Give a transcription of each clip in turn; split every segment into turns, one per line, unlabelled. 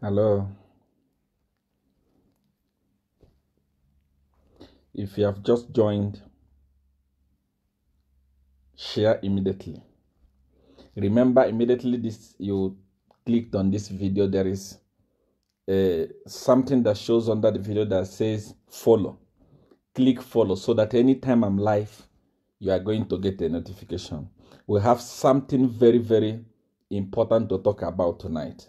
Hello. If you have just joined, share immediately. Remember, immediately you clicked on this video, there is something that shows under the video that says follow. Click follow so that anytime I'm live, you are going to get a notification. We have something very, very important to talk about tonight.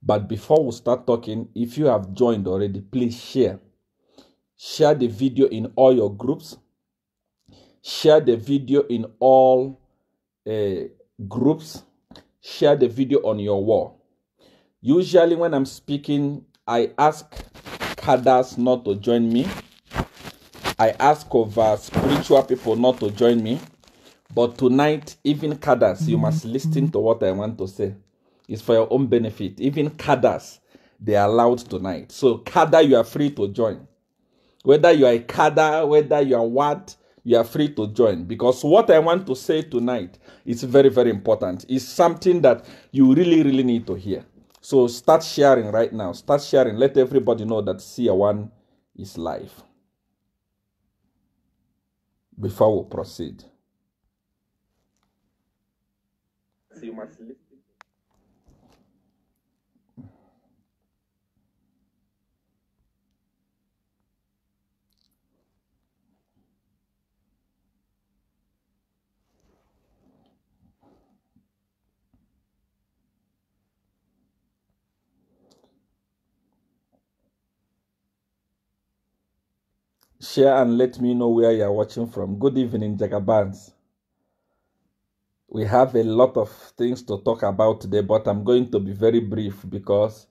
But before we start talking, if you have joined already, please share. Share the video in all your groups. Share the video in all groups. Share the video on your wall. Usually when I'm speaking, I ask cadres not to join me. I ask of spiritual people not to join me. But tonight, even cadres, you must listen to what I want to say. It's for your own benefit. Even cadres, they are allowed tonight. So cadre, you are free to join. Whether you are a cadre, whether you are what, you are free to join. Because what I want to say tonight is very, very important. It's something that you really, really need to hear. So start sharing right now. Start sharing. Let everybody know that Seer 1 is live. Before we proceed. So you must listen. Share and let me know where you are watching from. Good evening, Jagabans. We have a lot of things to talk about today, but I'm going to be very brief because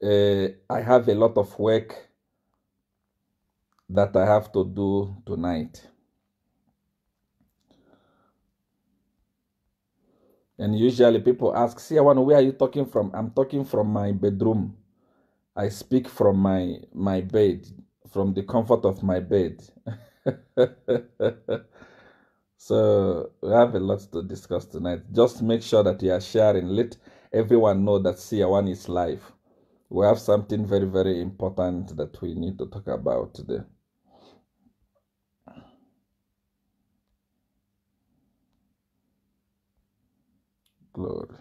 I have a lot of work that I have to do tonight. And usually people ask, Seer 1, where are you talking from? I'm talking from my bedroom. I speak from my bed, from the comfort of my bed. So we have a lot to discuss tonight. Just make sure that you are sharing. Let everyone know that Seer 1 is live. We have something very, very important that we need to talk about today. Glory.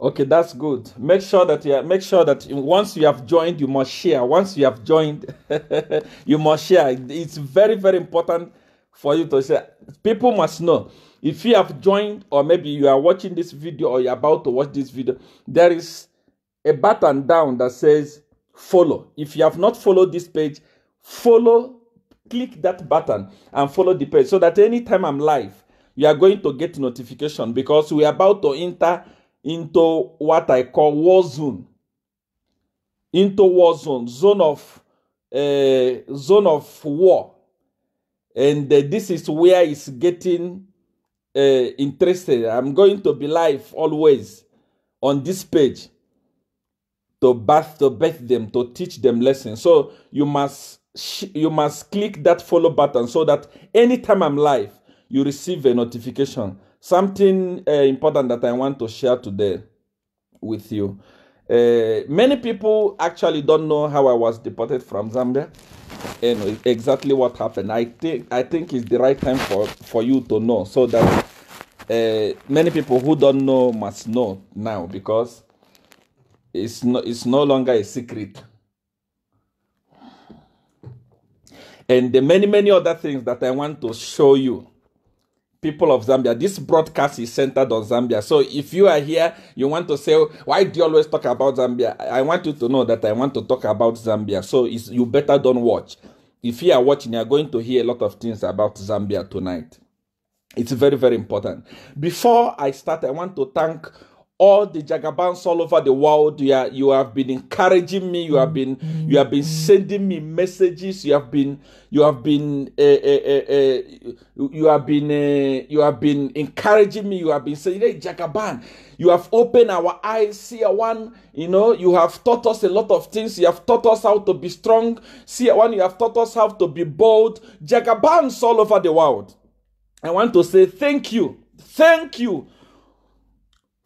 Okay, that's good. Make sure that once you have joined, you must share. Once you have joined, you must share. It's very, very important for you to share. People must know. If you have joined, or maybe you are watching this video or you're about to watch this video, there is a button down that says follow. If you have not followed this page, follow, click that button and follow the page so that anytime I'm live, you are going to get notification because we are about to enter into what I call war zone. Into war zone, zone of war. And this is where it's getting interested. I'm going to be live always on this page to bath them, to teach them lessons. So you must click that follow button so that anytime I'm live, you receive a notification. Something important that I want to share today with you. Many people actually don't know how I was deported from Zambia and exactly what happened. I think it's the right time for you to know, so that many people who don't know must know now, because it's no longer a secret. And the many other things that I want to show you, people of Zambia. This broadcast is centered on Zambia. So if you are here, you want to say, why do you always talk about Zambia? I want you to know that I want to talk about Zambia. So you better don't watch. If you are watching, you are going to hear a lot of things about Zambia tonight. It's very, very important. Before I start, I want to thank all the Jagabans all over the world. You have been encouraging me. You have been sending me messages. You have been encouraging me. You have been saying, hey, Jagaban, you have opened our eyes. Seer one, you have taught us a lot of things. You have taught us how to be strong. Seer one, you have taught us how to be bold. Jagabans all over the world. I want to say thank you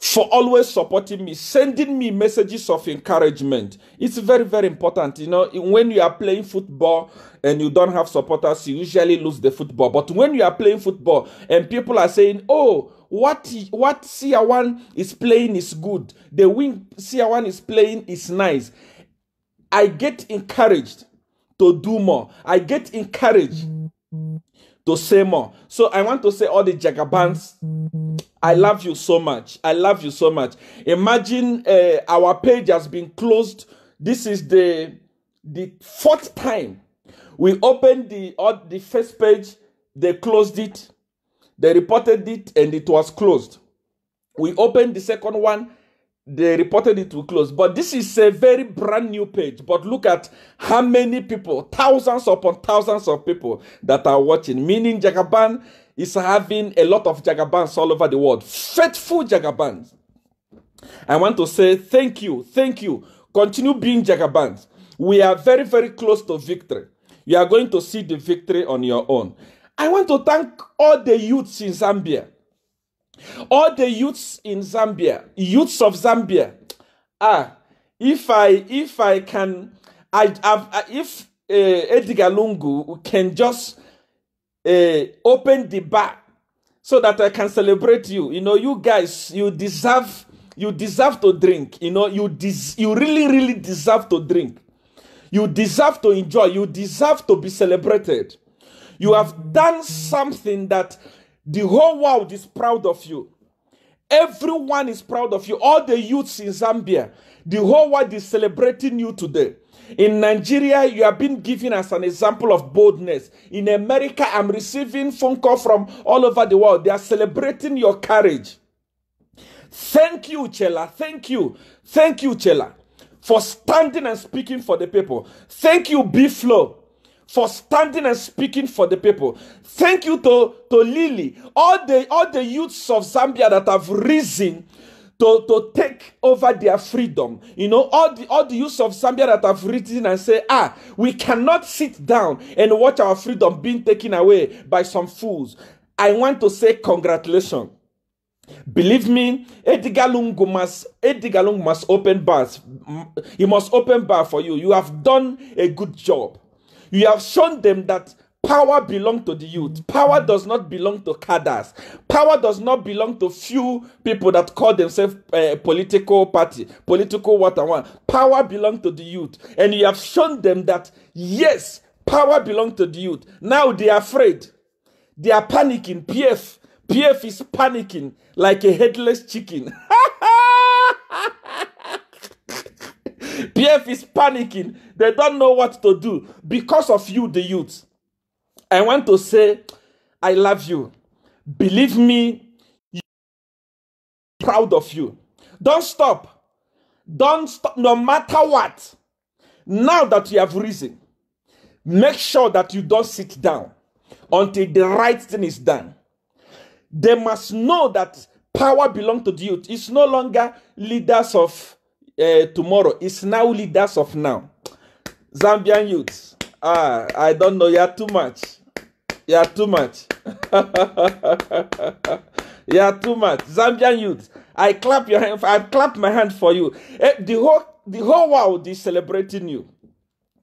for always supporting me, sending me messages of encouragement. It's very, very important. When you are playing football and you don't have supporters, you usually lose the football. But when you are playing football and people are saying, oh, what Seer one is playing is good, the wing Seer one is playing is nice, I get encouraged to do more. I get encouraged to say more. So I want to say, all the Jagabans, I love you so much. I love you so much. Imagine our page has been closed. This is the fourth time we opened the first page. They closed it. They reported it and it was closed. We opened the second one. They reported it to close. But this is a very brand new page. But look at how many people, thousands upon thousands of people that are watching. Meaning Jagaban is having a lot of Jagabans all over the world. Faithful Jagabans. I want to say thank you. Thank you. Continue being Jagabans. We are very, very close to victory. You are going to see the victory on your own. I want to thank all the youths in Zambia. All the youths in Zambia, youths of Zambia. If Edgar Lungu can just open the bar so that I can celebrate you. You guys, you deserve to drink. You really, really deserve to drink. You deserve to enjoy. You deserve to be celebrated. You have done something that the whole world is proud of you. Everyone is proud of you. All the youths in Zambia, the whole world is celebrating you today. In Nigeria, you have been given as an example of boldness. In America, I'm receiving phone calls from all over the world. They are celebrating your courage. Thank you, Chela. Thank you. Thank you, Chela, for standing and speaking for the people. Thank you, B-Flow, for standing and speaking for the people. Thank you to Lily, all the youths of Zambia that have risen to take over their freedom. All the youths of Zambia that have risen and say, we cannot sit down and watch our freedom being taken away by some fools. I want to say congratulations. Believe me, Edgar Lungu must open bars. He must open bar for you. You have done a good job. You have shown them that power belongs to the youth. Power does not belong to cadres. Power does not belong to few people that call themselves political party, political what and what. Power belongs to the youth. And you have shown them that, yes, power belongs to the youth. Now they are afraid. They are panicking. PF is panicking like a headless chicken. PF is panicking. They don't know what to do because of you, the youth. I want to say, I love you. Believe me, I'm proud of you. Don't stop. Don't stop, no matter what. Now that you have risen, make sure that you don't sit down until the right thing is done. They must know that power belongs to the youth. It's no longer leaders of tomorrow. It's now leaders of now. Zambian youths. I don't know. You're too much. You're too much. You're too much. Zambian youths. I clap your hand. I clap my hand for you. The whole world is celebrating you.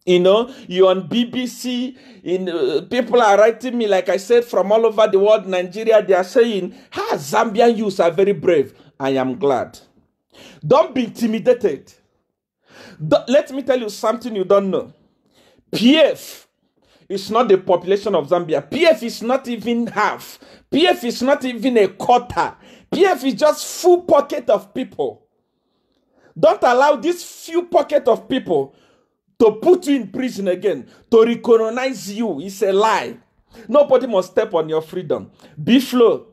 You're on BBC. People are writing me, like I said, from all over the world, Nigeria. They are saying, Zambian youths are very brave. I am glad. Don't be intimidated. Let me tell you something you don't know. PF is not the population of Zambia. PF is not even half. PF is not even a quarter. PF is just full pocket of people. Don't allow this few pocket of people to put you in prison again, to recolonize you, is a lie. Nobody must step on your freedom. B-Flow,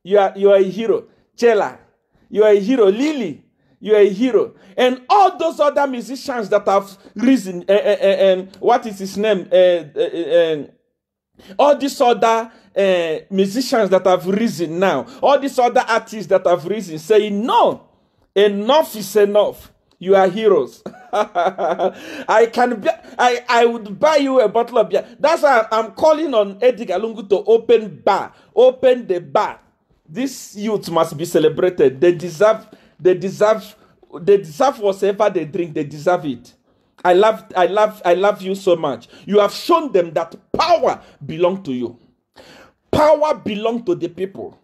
you are a hero. Chela, you are a hero. Lily, you are a hero. And all those other musicians that have risen, what is his name? All these other musicians that have risen now, all these other artists that have risen, saying, no, enough is enough. You are heroes. I would buy you a bottle of beer. That's why I'm calling on Edgar Lungu to open the bar. These youth must be celebrated. They deserve whatever they drink. They deserve it. I love you so much. You have shown them that power belongs to you. Power belongs to the people.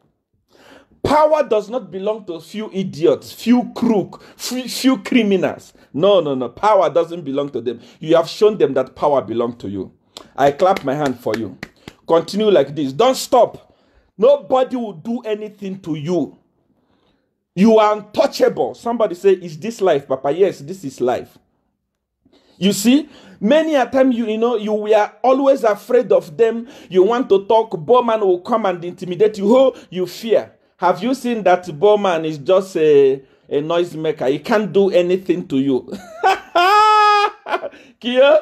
Power does not belong to few idiots, few crooks, few criminals. No. Power doesn't belong to them. You have shown them that power belongs to you. I clap my hand for you. Continue like this. Don't stop. Nobody will do anything to you. You are untouchable. Somebody say, is this life, Papa? Yes, this is life. You see, many a time you were always afraid of them. You want to talk, Bowman will come and intimidate you. Oh, you fear. Have you seen that Bowman is just a noisemaker? He can't do anything to you. Kia?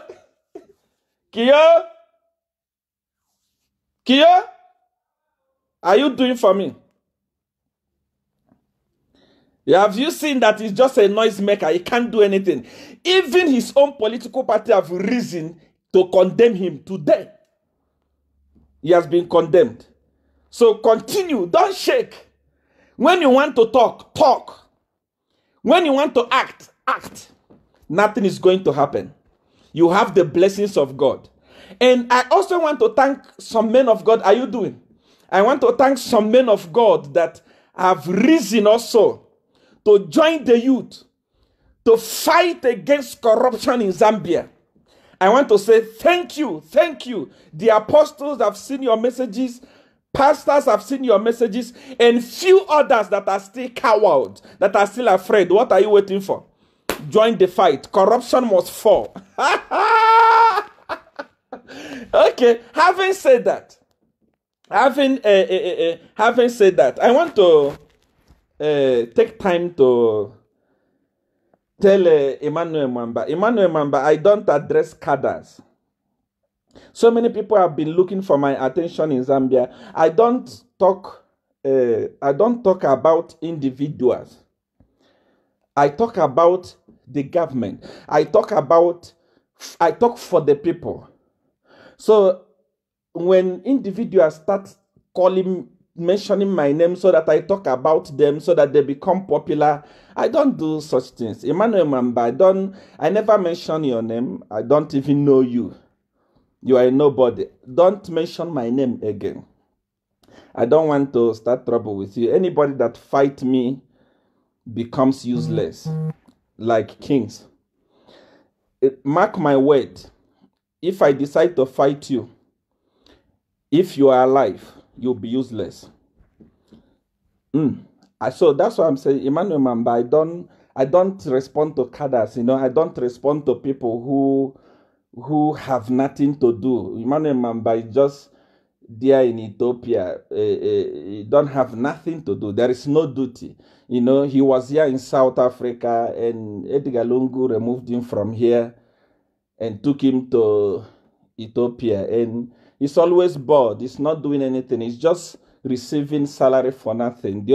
Are you doing for me? Have you seen that he's just a noisemaker? He can't do anything. Even his own political party have risen to condemn him today. He has been condemned. So continue. Don't shake. When you want to talk, talk. When you want to act, act. Nothing is going to happen. You have the blessings of God. And I also want to thank some men of God. Are you doing? I want to thank some men of God that have risen also to join the youth to fight against corruption in Zambia. I want to say thank you. Thank you. The apostles have seen your messages. Pastors have seen your messages, and few others that are still cowards, that are still afraid. What are you waiting for? Join the fight. Corruption must fall. Okay, having said that, I want to take time to tell Emmanuel Mumba, I don't address cadres. So many people have been looking for my attention in Zambia. I don't talk about individuals. I talk about the government. I talk for the people. So when individuals start mentioning my name so that I talk about them, so that they become popular, I don't do such things. Emmanuel Mumba, I never mention your name. I don't even know you. You are a nobody. Don't mention my name again. I don't want to start trouble with you. Anybody that fight me becomes useless, like kings. Mark my word. If I decide to fight you, if you are alive, you'll be useless. So that's why I'm saying, Emmanuel Mumba, I don't respond to cadres, I don't respond to people who have nothing to do. Emmanuel Mumba is just there in Ethiopia. He don't have nothing to do. There is no duty. He was here in South Africa, and Edgar Lungu removed him from here and took him to Ethiopia. And he's always bored. He's not doing anything. He's just receiving salary for nothing. The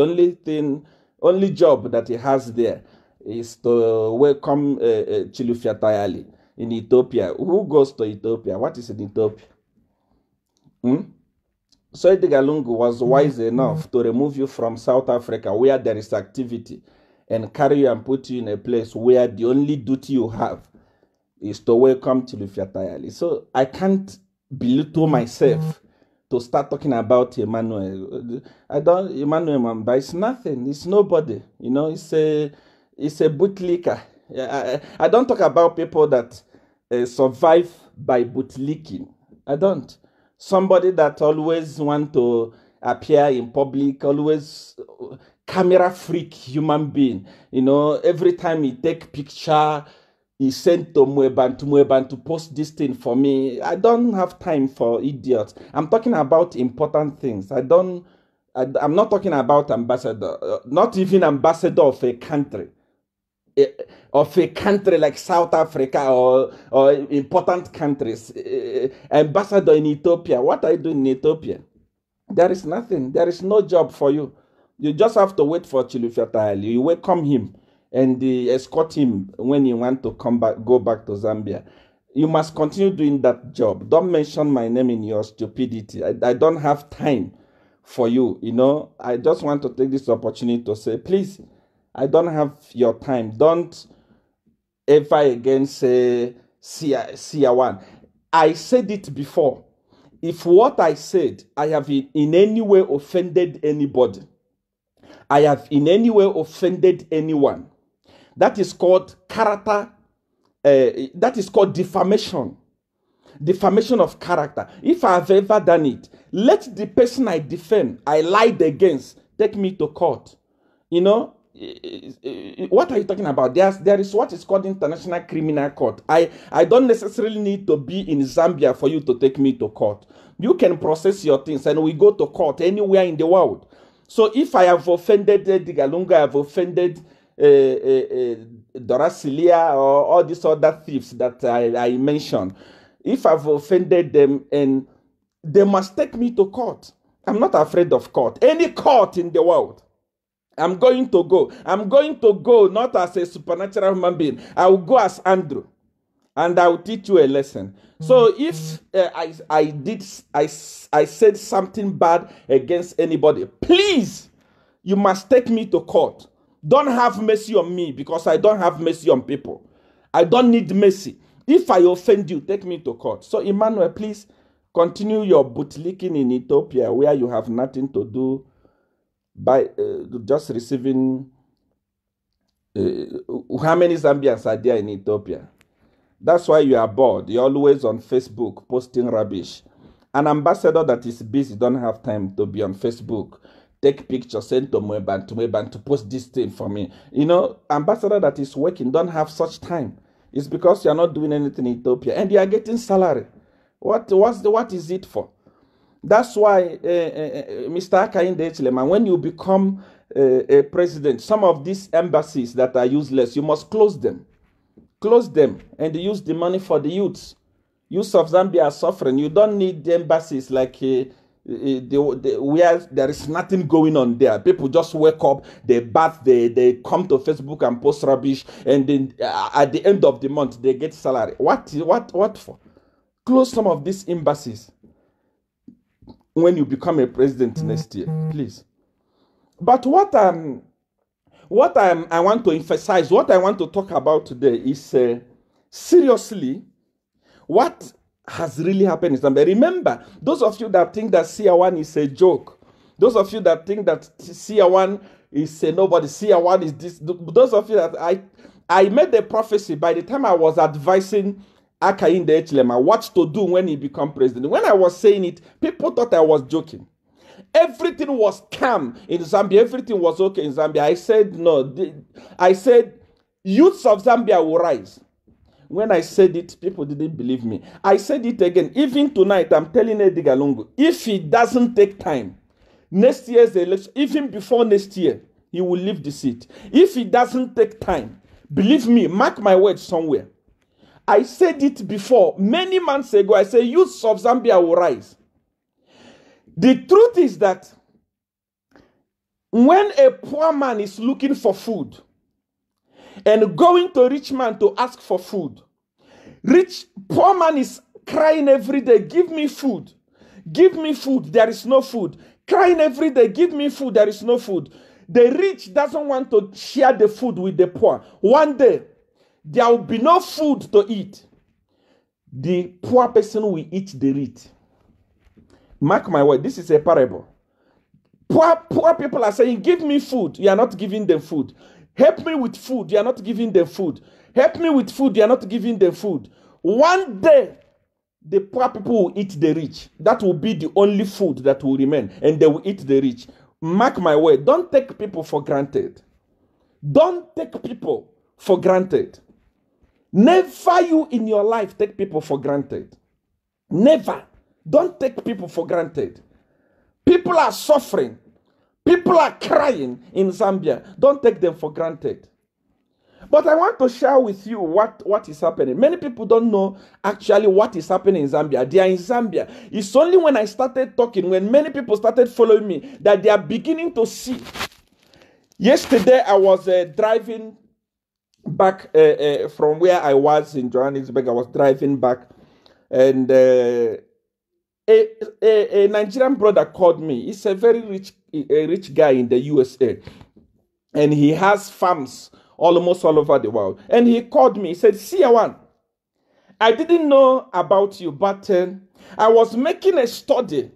only job that he has there is to welcome Chilufya Tayali in Ethiopia. Who goes to Ethiopia? What is in Ethiopia? So Edgar Lungu was wise enough to remove you from South Africa, where there is activity, and carry you and put you in a place where the only duty you have is to welcome Chilufya Tayali. So I can't belittle myself to start talking about Emmanuel. Emmanuel Mumba is nothing. It's nobody. It's a bootlicker. I don't talk about people that survive by bootlicking. I don't. Somebody that always want to appear in public, always camera freak human being. Every time he take picture, he sent to Mueban to post this thing for me. I don't have time for idiots. I'm talking about important things. I'm not talking about ambassador, not even ambassador of a country. Of a country like South Africa or important countries. Ambassador in Ethiopia. What are you doing in Ethiopia? There is nothing. There is no job for you. You just have to wait for Chilufyata. You welcome him and escort him when you want to go back to Zambia. You must continue doing that job. Don't mention my name in your stupidity. I don't have time for you. You know, I just want to take this opportunity to say, please, I don't have your time. Don't ever again say Seer one. I said it before. If what I said, I have in any way offended anybody, I have in any way offended anyone, that is called character, that is called defamation. Defamation of character. If I have ever done it, let the person I defend, I lied against, take me to court. You know, what are you talking about? There is what is called International Criminal Court. I don't necessarily need to be in Zambia for you to take me to court. You can process your things and we go to court anywhere in the world. So if I have offended Lungu, I have offended Dorasilia or all these other thieves that I mentioned, if I've offended them, and they must take me to court. I'm not afraid of court. Any court in the world, I'm going to go. I'm going to go not as a supernatural human being. I will go as Andrew, and I will teach you a lesson. So if I said something bad against anybody, please, you must take me to court. Don't have mercy on me, because I don't have mercy on people. I don't need mercy. If I offend you, take me to court. So Emmanuel, please continue your bootlicking in Ethiopia, where you have nothing to do by just receiving. How many Zambians are there in Ethiopia? That's why you are bored. You're always on Facebook posting rubbish. An ambassador that is busy don't have time to be on Facebook. Take pictures, send to Mumba to post this thing for me. You know, ambassador that is working don't have such time. It's because you're not doing anything in Ethiopia and you are getting salary. What is it for? That's why, Mr. Hakainde Hichilema, when you become a president, some of these embassies that are useless, you must close them. Close them and use the money for the youths. Youths of Zambia are suffering. You don't need the embassies like where there is nothing going on there. People just wake up, they bath, they come to Facebook and post rubbish, and then at the end of the month they get salary. What for? Close some of these embassies when you become a president next year, please. But what I want to emphasize, what I want to talk about today is seriously what has really happened in Zambia. Remember, those of you that think that Seer 1 is a joke, those of you that think that Seer 1 is a nobody, Seer 1 is this, those of you that I made a prophecy by the time I was advising Hakainde Hichilema what to do when he become president. When I was saying it, people thought I was joking. Everything was calm in Zambia. Everything was okay in Zambia. I said, no. I said, youths of Zambia will rise. When I said it, people didn't believe me. I said it again. Even tonight, I'm telling Edgar Lungu, if he doesn't take time, next year's election, even before next year, he will leave the seat. If he doesn't take time, believe me, mark my words somewhere. I said it before, many months ago. I said, youths of Zambia will rise. The truth is that when a poor man is looking for food and going to a rich man to ask for food, poor man is crying every day, give me food, there is no food. Crying every day, give me food, there is no food. The rich doesn't want to share the food with the poor. One day, there will be no food to eat. The poor person will eat the rich. Mark my word, this is a parable. Poor people are saying, give me food. You are not giving them food. Help me with food. You are not giving them food. Help me with food. You are not giving them food. One day, the poor people will eat the rich. That will be the only food that will remain. And they will eat the rich. Mark my word. Don't take people for granted. Don't take people for granted. Never you in your life take people for granted. Never. Don't take people for granted. People are suffering. People are crying in Zambia. Don't take them for granted. But I want to share with you what is happening. Many people don't know actually what is happening in Zambia. They are in Zambia. It's only when I started talking, when many people started following me, that they are beginning to see. Yesterday, I was driving back from where I was in Johannesburg. I was driving back, and a Nigerian brother called me. He's a very rich guy in the USA, and he has farms almost all over the world. And he called me. He said, Seer, I didn't know about you, but I was making a study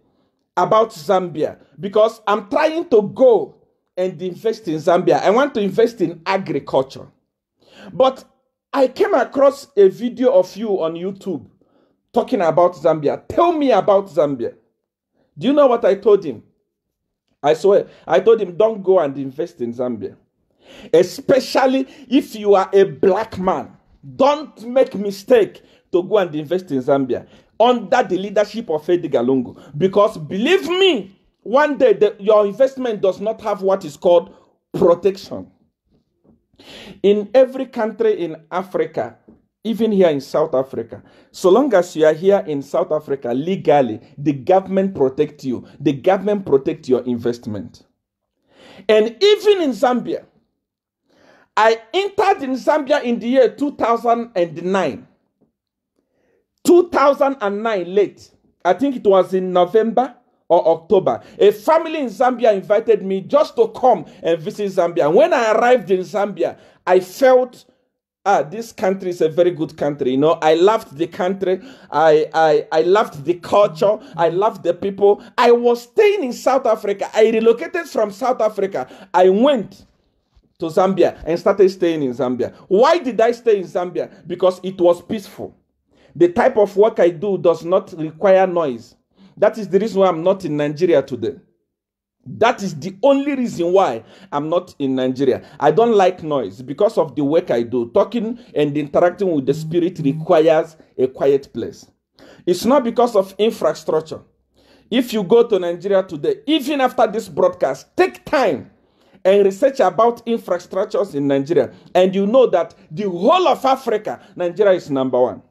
about Zambia because I'm trying to go and invest in Zambia. I want to invest in agriculture. But I came across a video of you on YouTube talking about Zambia. Tell me about Zambia. Do you know what I told him? I swear, I told him, don't go and invest in Zambia. Especially if you are a black man. Don't make mistake to go and invest in Zambia under the leadership of Edgar Lungu. Because believe me, one day your investment does not have what is called protection. In every country in Africa, even here in South Africa, so long as you are here in South Africa legally, the government protects you. The government protects your investment. And even in Zambia, I entered in Zambia in the year 2009. 2009 late. I think it was in November or October. A family in Zambia invited me just to come and visit Zambia. And when I arrived in Zambia, I felt, this country is a very good country. You know, I loved the country. I loved the culture. I loved the people. I was staying in South Africa. I relocated from South Africa. I went to Zambia and started staying in Zambia. Why did I stay in Zambia? Because it was peaceful. The type of work I do does not require noise. That is the reason why I'm not in Nigeria today. That is the only reason why I'm not in Nigeria. I don't like noise because of the work I do. Talking and interacting with the spirit requires a quiet place. It's not because of infrastructure. If you go to Nigeria today, even after this broadcast, take time and research about infrastructures in Nigeria, and you know that the whole of Africa, Nigeria is number one.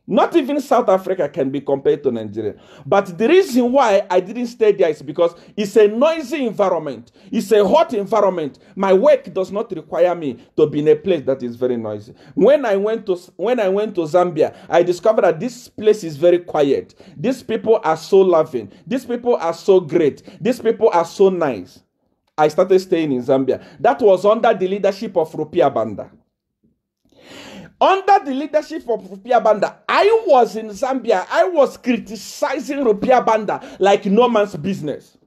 Not even South Africa can be compared to Nigeria. But the reason why I didn't stay there is because it's a noisy environment. It's a hot environment. My work does not require me to be in a place that is very noisy. When I went to Zambia, I discovered that this place is very quiet. These people are so loving. These people are so great. These people are so nice. I started staying in Zambia. That was under the leadership of Rupiah Banda. Under the leadership of Rupiah Banda, I was in Zambia. I was criticizing Rupiah Banda like no man's business.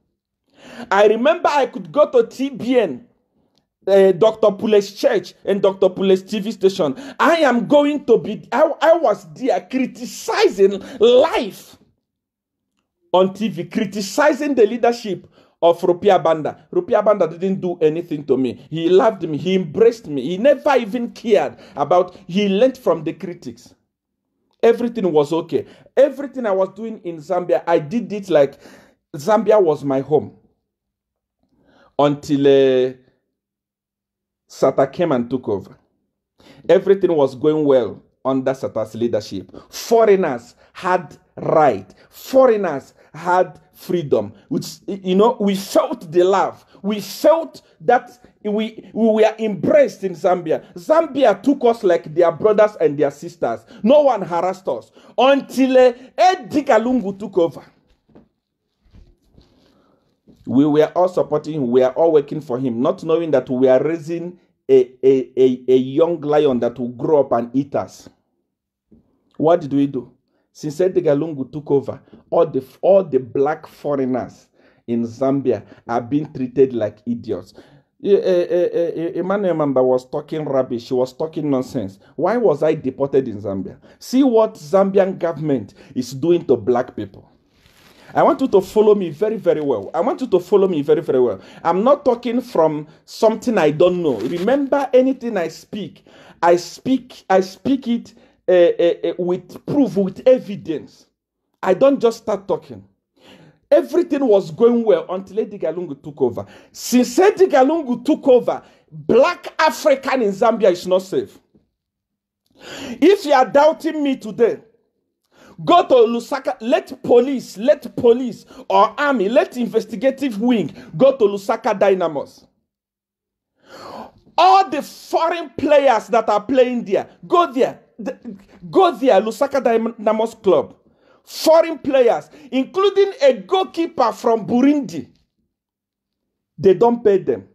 I remember I could go to TBN, Dr. Pule's church and Dr. Pule's TV station. I was there criticizing life on TV, criticizing the leadership of Rupiah Banda. Rupiah Banda didn't do anything to me. He loved me. He embraced me. He never even cared about. He learned from the critics. Everything was okay. Everything I was doing in Zambia, I did it like Zambia was my home. Until Sata came and took over. Everything was going well under Sata's leadership. Foreigners had right. Foreigners had freedom. Which, you know, we felt the love. We felt that we were embraced in Zambia. Zambia took us like their brothers and their sisters. No one harassed us until Edgar Lungu took over. We were all supporting him. We were all working for him, not knowing that we are raising a young lion that will grow up and eat us. What did we do? Since Edgar Lungu took over, all the black foreigners in Zambia are being treated like idiots. Emmanuel Mumba was talking rubbish. She was talking nonsense. Why was I deported in Zambia? See what Zambian government is doing to black people. I want you to follow me very, very well. I want you to follow me very, very well. I'm not talking from something I don't know. Remember, anything I speak, I speak it with proof, with evidence. I don't just start talking. Everything was going well until Edgar Lungu took over. Since Edgar Lungu took over, black African in Zambia is not safe. If you are doubting me today, go to Lusaka, let police or army, let investigative wing go to Lusaka Dynamos. All the foreign players that are playing there, go there, Lusaka Dynamos Club. Foreign players, including a goalkeeper from Burundi, they don't pay them.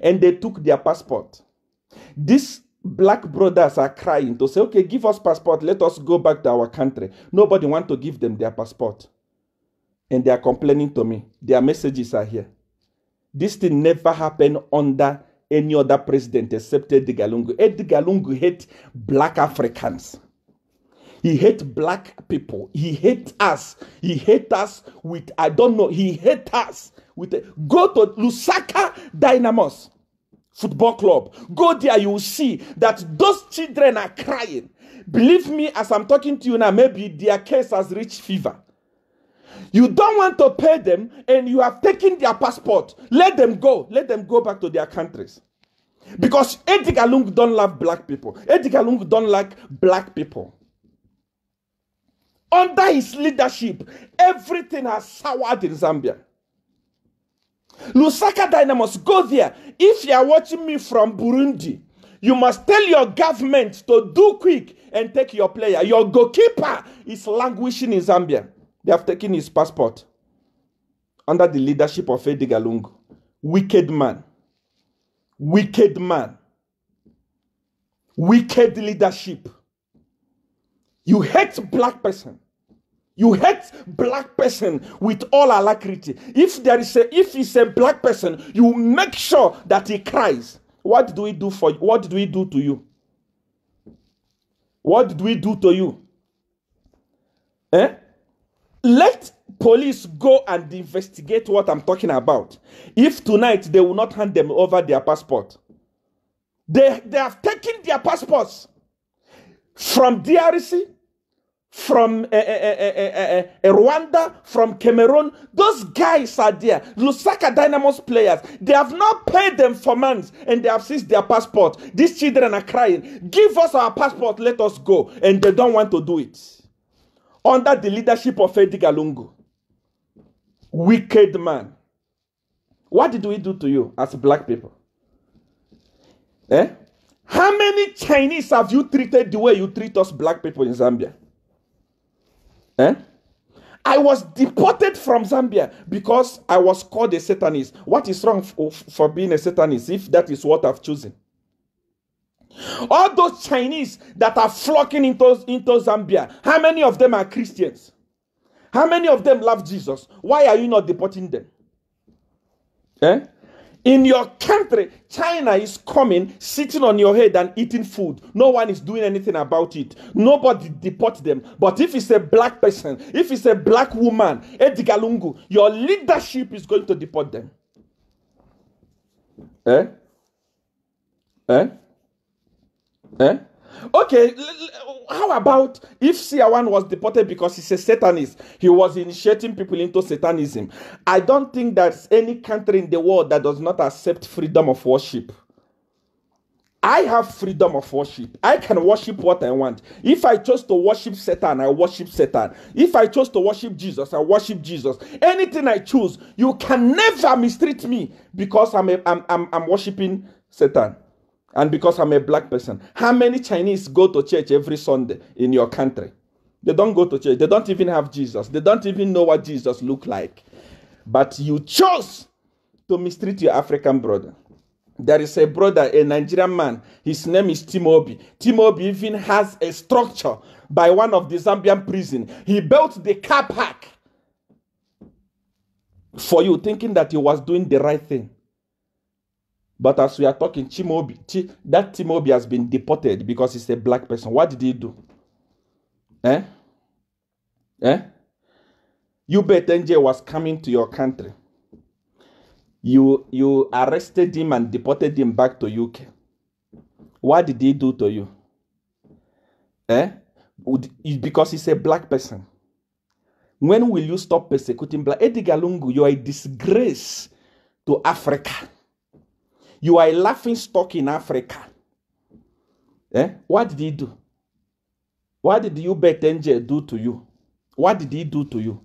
And they took their passport. These black brothers are crying to say, okay, give us passport, let us go back to our country. Nobody wants to give them their passport. And they are complaining to me. Their messages are here. This thing never happened under any other president except Edgar Lungu. Edgar Lungu hates black Africans. He hates black people. He hates us. He hates us with, I don't know, he hates us with, go to Lusaka Dynamos Football Club. Go there, you will see that those children are crying. Believe me, as I'm talking to you now, maybe their case has reached fever. You don't want to pay them and you have taken their passport. Let them go. Let them go back to their countries. Because Edgar Lungu don't love black people. Edgar Lungu don't like black people. Under his leadership, everything has soured in Zambia. Lusaka Dynamos, go there. If you are watching me from Burundi, you must tell your government to do quick and take your player. Your goalkeeper is languishing in Zambia. They have taken his passport under the leadership of Edgar Lungu. Wicked man. Wicked man. Wicked leadership. You hate black person. You hate black person with all alacrity. If it's a black person, you make sure that he cries. What do we do for you? What did we do to you? What did we do to you? Let police go and investigate what I'm talking about. If tonight they will not hand them over their passport, they have taken their passports from DRC, from Rwanda, from Cameroon. Those guys are there. Lusaka Dynamos players. They have not paid them for months and they have seized their passport. These children are crying. Give us our passport, let us go. And they don't want to do it. Under the leadership of Edgar Lungu. Wicked man. What did we do to you as black people? How many Chinese have you treated the way you treat us black people in Zambia? I was deported from Zambia because I was called a Satanist. What is wrong for being a Satanist if that is what I've chosen? All those Chinese that are flocking into Zambia, how many of them are Christians? How many of them love Jesus? Why are you not deporting them? In your country, China is coming, sitting on your head and eating food. No one is doing anything about it. Nobody deport them. But if it's a black person, if it's a black woman, Edgar Lungu, your leadership is going to deport them. Okay, how about if Seer was deported because he's a Satanist, he was initiating people into Satanism? I don't think there's any country in the world that does not accept freedom of worship. I have freedom of worship. I can worship what I want. If I chose to worship Satan, I worship Satan. If I chose to worship Jesus, I worship Jesus. Anything I choose, you can never mistreat me because I'm worshiping Satan. And because I'm a black person. How many Chinese go to church every Sunday in your country? They don't go to church. They don't even have Jesus. They don't even know what Jesus looked like. But you chose to mistreat your African brother. There is a brother, a Nigerian man. His name is Timobi. Timobi even has a structure by one of the Zambian prison. He built the car park for you, thinking that he was doing the right thing. But as we are talking, that Timobi has been deported because he's a black person. What did he do? You Betenje was coming to your country. You arrested him and deported him back to UK. What did he do to you? Because he's a black person. When will you stop persecuting black? Edgar Lungu, you are a disgrace to Africa. You are a laughing stock in Africa. What did he do? What did you Betenje do to you? What did he do to you?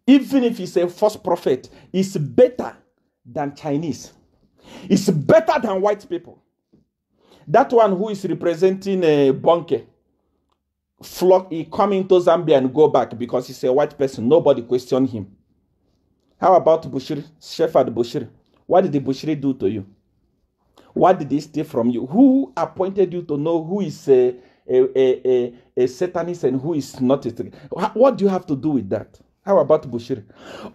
Even if he's a false prophet, he's better than Chinese. It's better than white people. That one who is representing Bonke, he come into Zambia and go back because he's a white person. Nobody question him. How about Bushiri, Shepherd Bushiri? What did the Bushiri do to you? What did he steal from you? Who appointed you to know who is a Satanist and who is not? What do you have to do with that? How about Bushiri?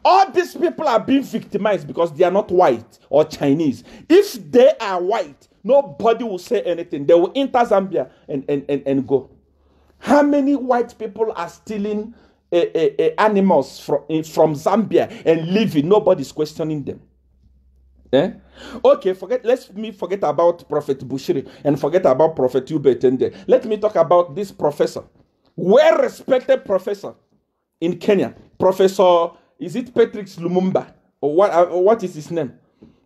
All these people are being victimized because they are not white or Chinese. If they are white, nobody will say anything. They will enter Zambia and go. How many white people are stealing animals from Zambia and leaving? Nobody's questioning them. Okay, let me forget about Prophet Bushiri and forget about Prophet Ubetende. Let me talk about this professor, well-respected professor in Kenya. Professor, is it Patrick Lumumba? Or what is his name?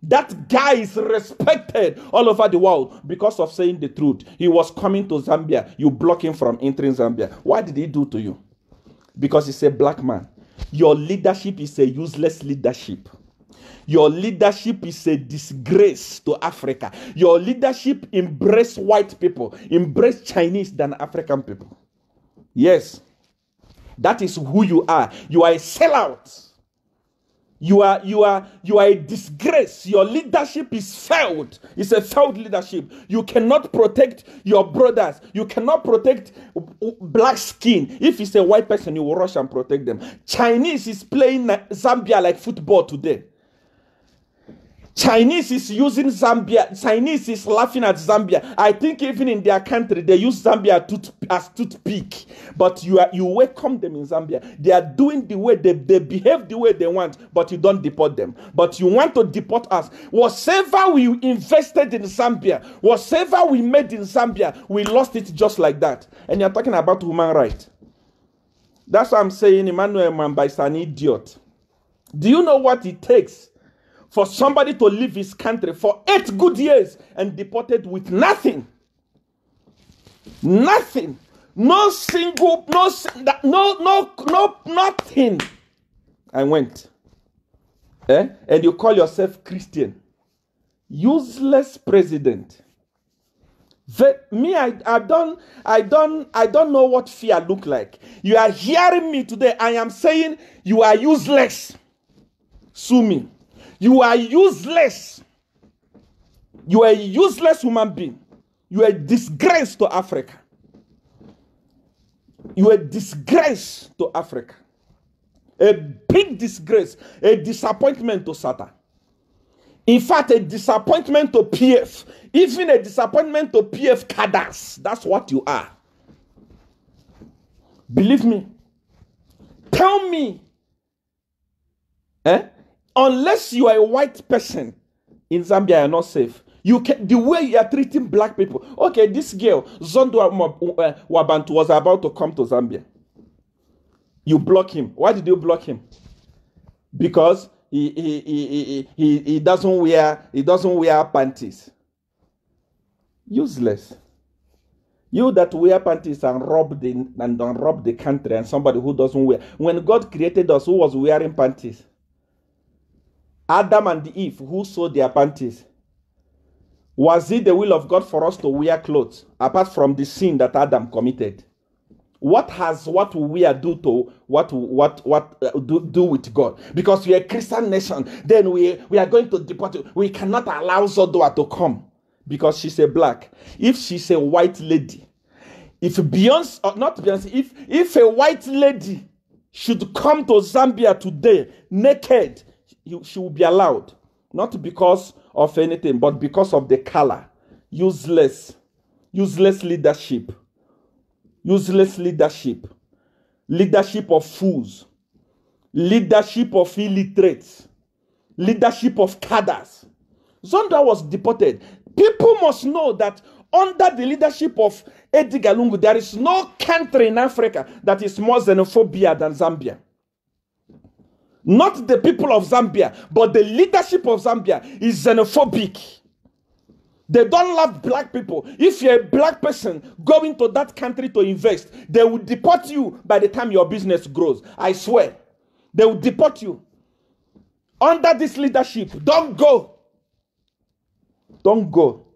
That guy is respected all over the world because of saying the truth. He was coming to Zambia. You block him from entering Zambia. What did he do to you? Because he's a black man. Your leadership is a useless leadership. Your leadership is a disgrace to Africa. Your leadership embrace white people, embrace Chinese than African people. Yes. That is who you are. You are a sellout. You are a disgrace. Your leadership is failed. It's a failed leadership. You cannot protect your brothers. You cannot protect black skin. If it's a white person, you will rush and protect them. Chinese is playing Zambia like football today. Chinese is using Zambia. Chinese is laughing at Zambia. I think even in their country, they use Zambia as toothpick. But you welcome them in Zambia. They are doing the way, they behave the way they want, but you don't deport them. But you want to deport us. Whatever we invested in Zambia, whatever we made in Zambia, we lost it just like that. And you're talking about human rights. That's why I'm saying Emmanuel Mumba is an idiot. Do you know what it takes for somebody to leave his country for 8 good years and deported with nothing? Nothing. No single, nothing. I went. And you call yourself Christian. Useless president. I don't know what fear look like. You are hearing me today. I am saying you are useless. Sue me. You are useless. You are a useless human being. You are a disgrace to Africa. You are a disgrace to Africa. A big disgrace. A disappointment to Satan. In fact, a disappointment to PF. Even a disappointment to PF cadres. That's what you are. Believe me. Tell me. Unless you are a white person in Zambia, you are not safe. The way you are treating black people. Okay, this girl, Zondo Wabantu, was about to come to Zambia. You block him. Why did you block him? Because he doesn't wear panties. Useless. You that wear panties and don't rob the country, and somebody who doesn't wear. When God created us, who was wearing panties? Adam and Eve, who sewed their panties. Was it the will of God for us to wear clothes, apart from the sin that Adam committed? What we are do to do with God? Because we are a Christian nation, then we are going to deport you. We cannot allow Zodoa to come because she's a black. If she's a white lady, if a white lady should come to Zambia today naked, she will be allowed, not because of anything, but because of the color. Useless leadership. Useless leadership. Leadership of fools. Leadership of illiterates. Leadership of cadres. Zonda was deported. People must know that Under the leadership of Edgar Lungu, there is no country in Africa that is more xenophobia than Zambia. Not the people of Zambia, but the leadership of Zambia is xenophobic. They don't love black people. If you're a black person going to that country to invest, they will deport you by the time your business grows. I swear. They will deport you. Under this leadership, don't go. Don't go.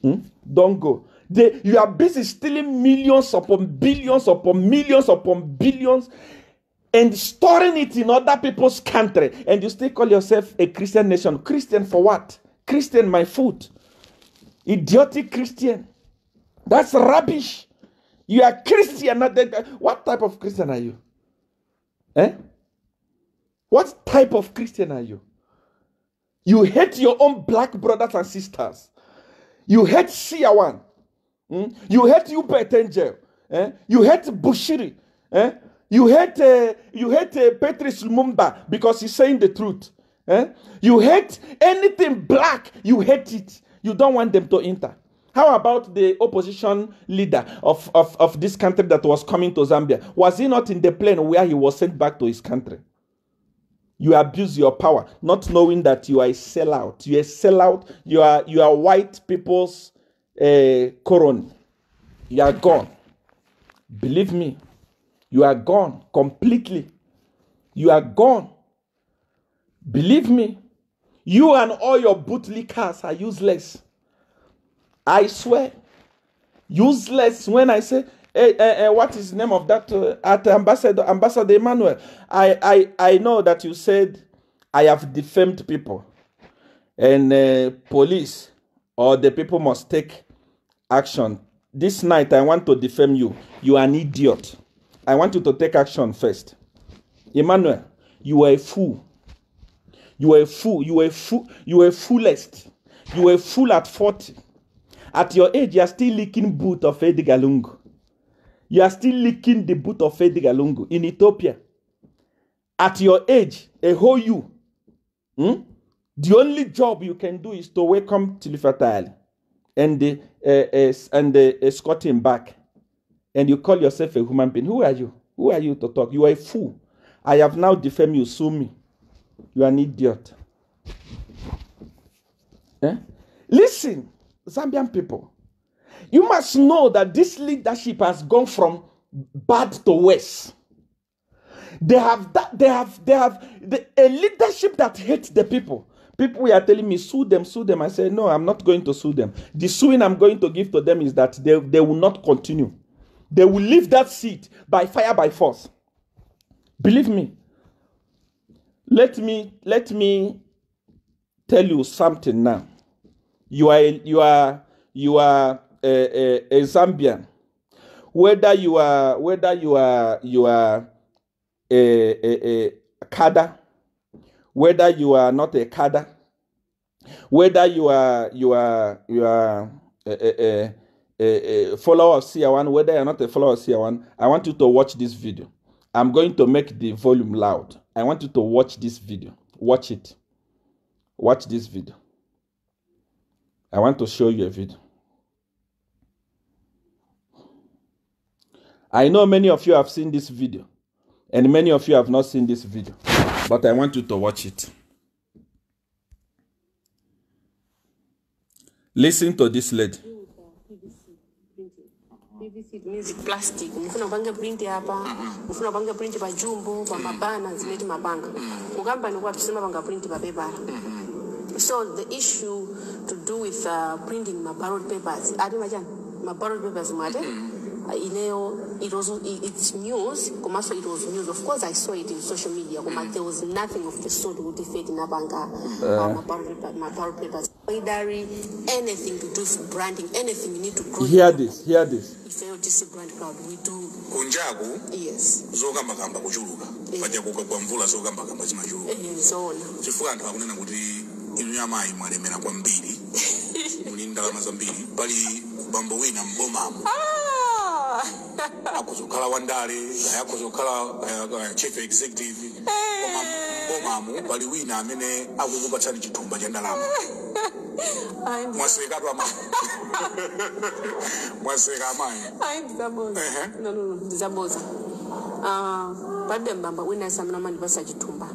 Don't go. You are busy stealing millions upon billions upon millions upon billions and storing it in other people's country. And you still call yourself a Christian nation. Christian for what? Christian, my foot. Idiotic Christian. That's rubbish. You are Christian. What type of Christian are you? What type of Christian are you? You hate your own black brothers and sisters. You hate Seer one. You hate Ubet Angel. You hate Bushiri. You hate Patrice Mumba because he's saying the truth. You hate anything black. You hate it. You don't want them to enter. How about the opposition leader of this country that was coming to Zambia? Was he not in the plane where he was sent back to his country? You abuse your power, not knowing that you are a sellout. You are a sellout. You are white people's colony. You are gone. Believe me, you are gone completely. You are gone. Believe me, you and all your bootlickers are useless. I swear, useless. When I say, what is the name of that at Ambassador Emmanuel? I know that you said I have defamed people, and police or the people must take action. This night I want to defame you. You are an idiot. I want you to take action first. Emmanuel, you are a fool. You are a fool. You are a fool. You are a foolest. You are a fool at 40. At your age, you are still licking boot of Edgar Lungu. You are still licking the boot of Edgar Lungu in Ethiopia. At your age, a whole you. The only job you can do is to welcome Tilifatale and escort him back. And you call yourself a human being. Who are you? Who are you to talk? You are a fool. I have now defamed you. Sue me. You are an idiot. Listen, Zambian people. You must know that this leadership has gone from bad to worse. They have a leadership that hates the people. People are telling me, sue them, sue them. I say, no, I'm not going to sue them. The suing I'm going to give to them is that they will not continue. They will leave that seat by fire, by force. Believe me. Let me tell you something now. You are a Zambian. Whether you are a cadre, whether you are not a cadre, whether you are a follower of Seer one, whether you're not a follower of Seer one, I want you to watch this video. I'm going to make the volume loud. I want you to watch this video. Watch it. Watch this video. I want to show you a video. I know many of you have seen this video, and many of you have not seen this video, but I want you to watch it. Listen to this lady.
PVC means plastic. Mfuna banga print hapa, mfuna banga print pa jumbo, pa mabana zileti mabanga. Ukamba ni kwa tusema banga print pa paper. So the issue to do with printing my borrowed papers, my borrowed papers, it's news. It was news. Of course, I saw it in social media. There was nothing of the sort would defeat in Abanga. My borrowed papers, anything to do with branding, anything you need to grow.
Hear this. Hear this.
If you're a brand crowd, we do.
Kunjaku.
Yes.
Zoga makamba kuchuluka. Paja kwa mvula zoga makamba zimachuluka.
Zona.
Chifuka ndo hakunena kuti inyama imwalemera kwa mbili. Mulinda la mazambili. Bali bambo wina mbomamu. Akuzokala wandale, akuzokala chief executive. Mbomamu bali wina amene akukupatsani chitumba cha ndalama. Mwaseka tu ama. Mwaseka ama.
Ai ndizaboza. No, ndizaboza. Pade mbamba wina samina mani basa chitumba.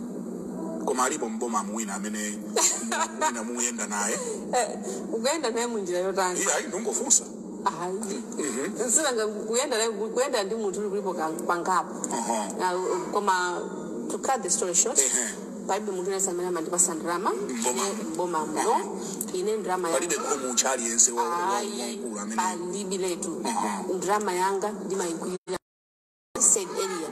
Koma alipo mboma mwina amene mwina muyenda naye.
Ukaenda naye munjira yotani.
Ai ndongofunsa.
Kuenda ndi munthu uli kulipo pangapo. Koma to cut the story short, paibe munthu nasamina mani basa ndrama. Mboma mno. Ine ndrama ya.
Palibe komu uchali yense wa mkulu amene.
Palibiletu. Ndrama yanga ndima ikuira. Said earlier,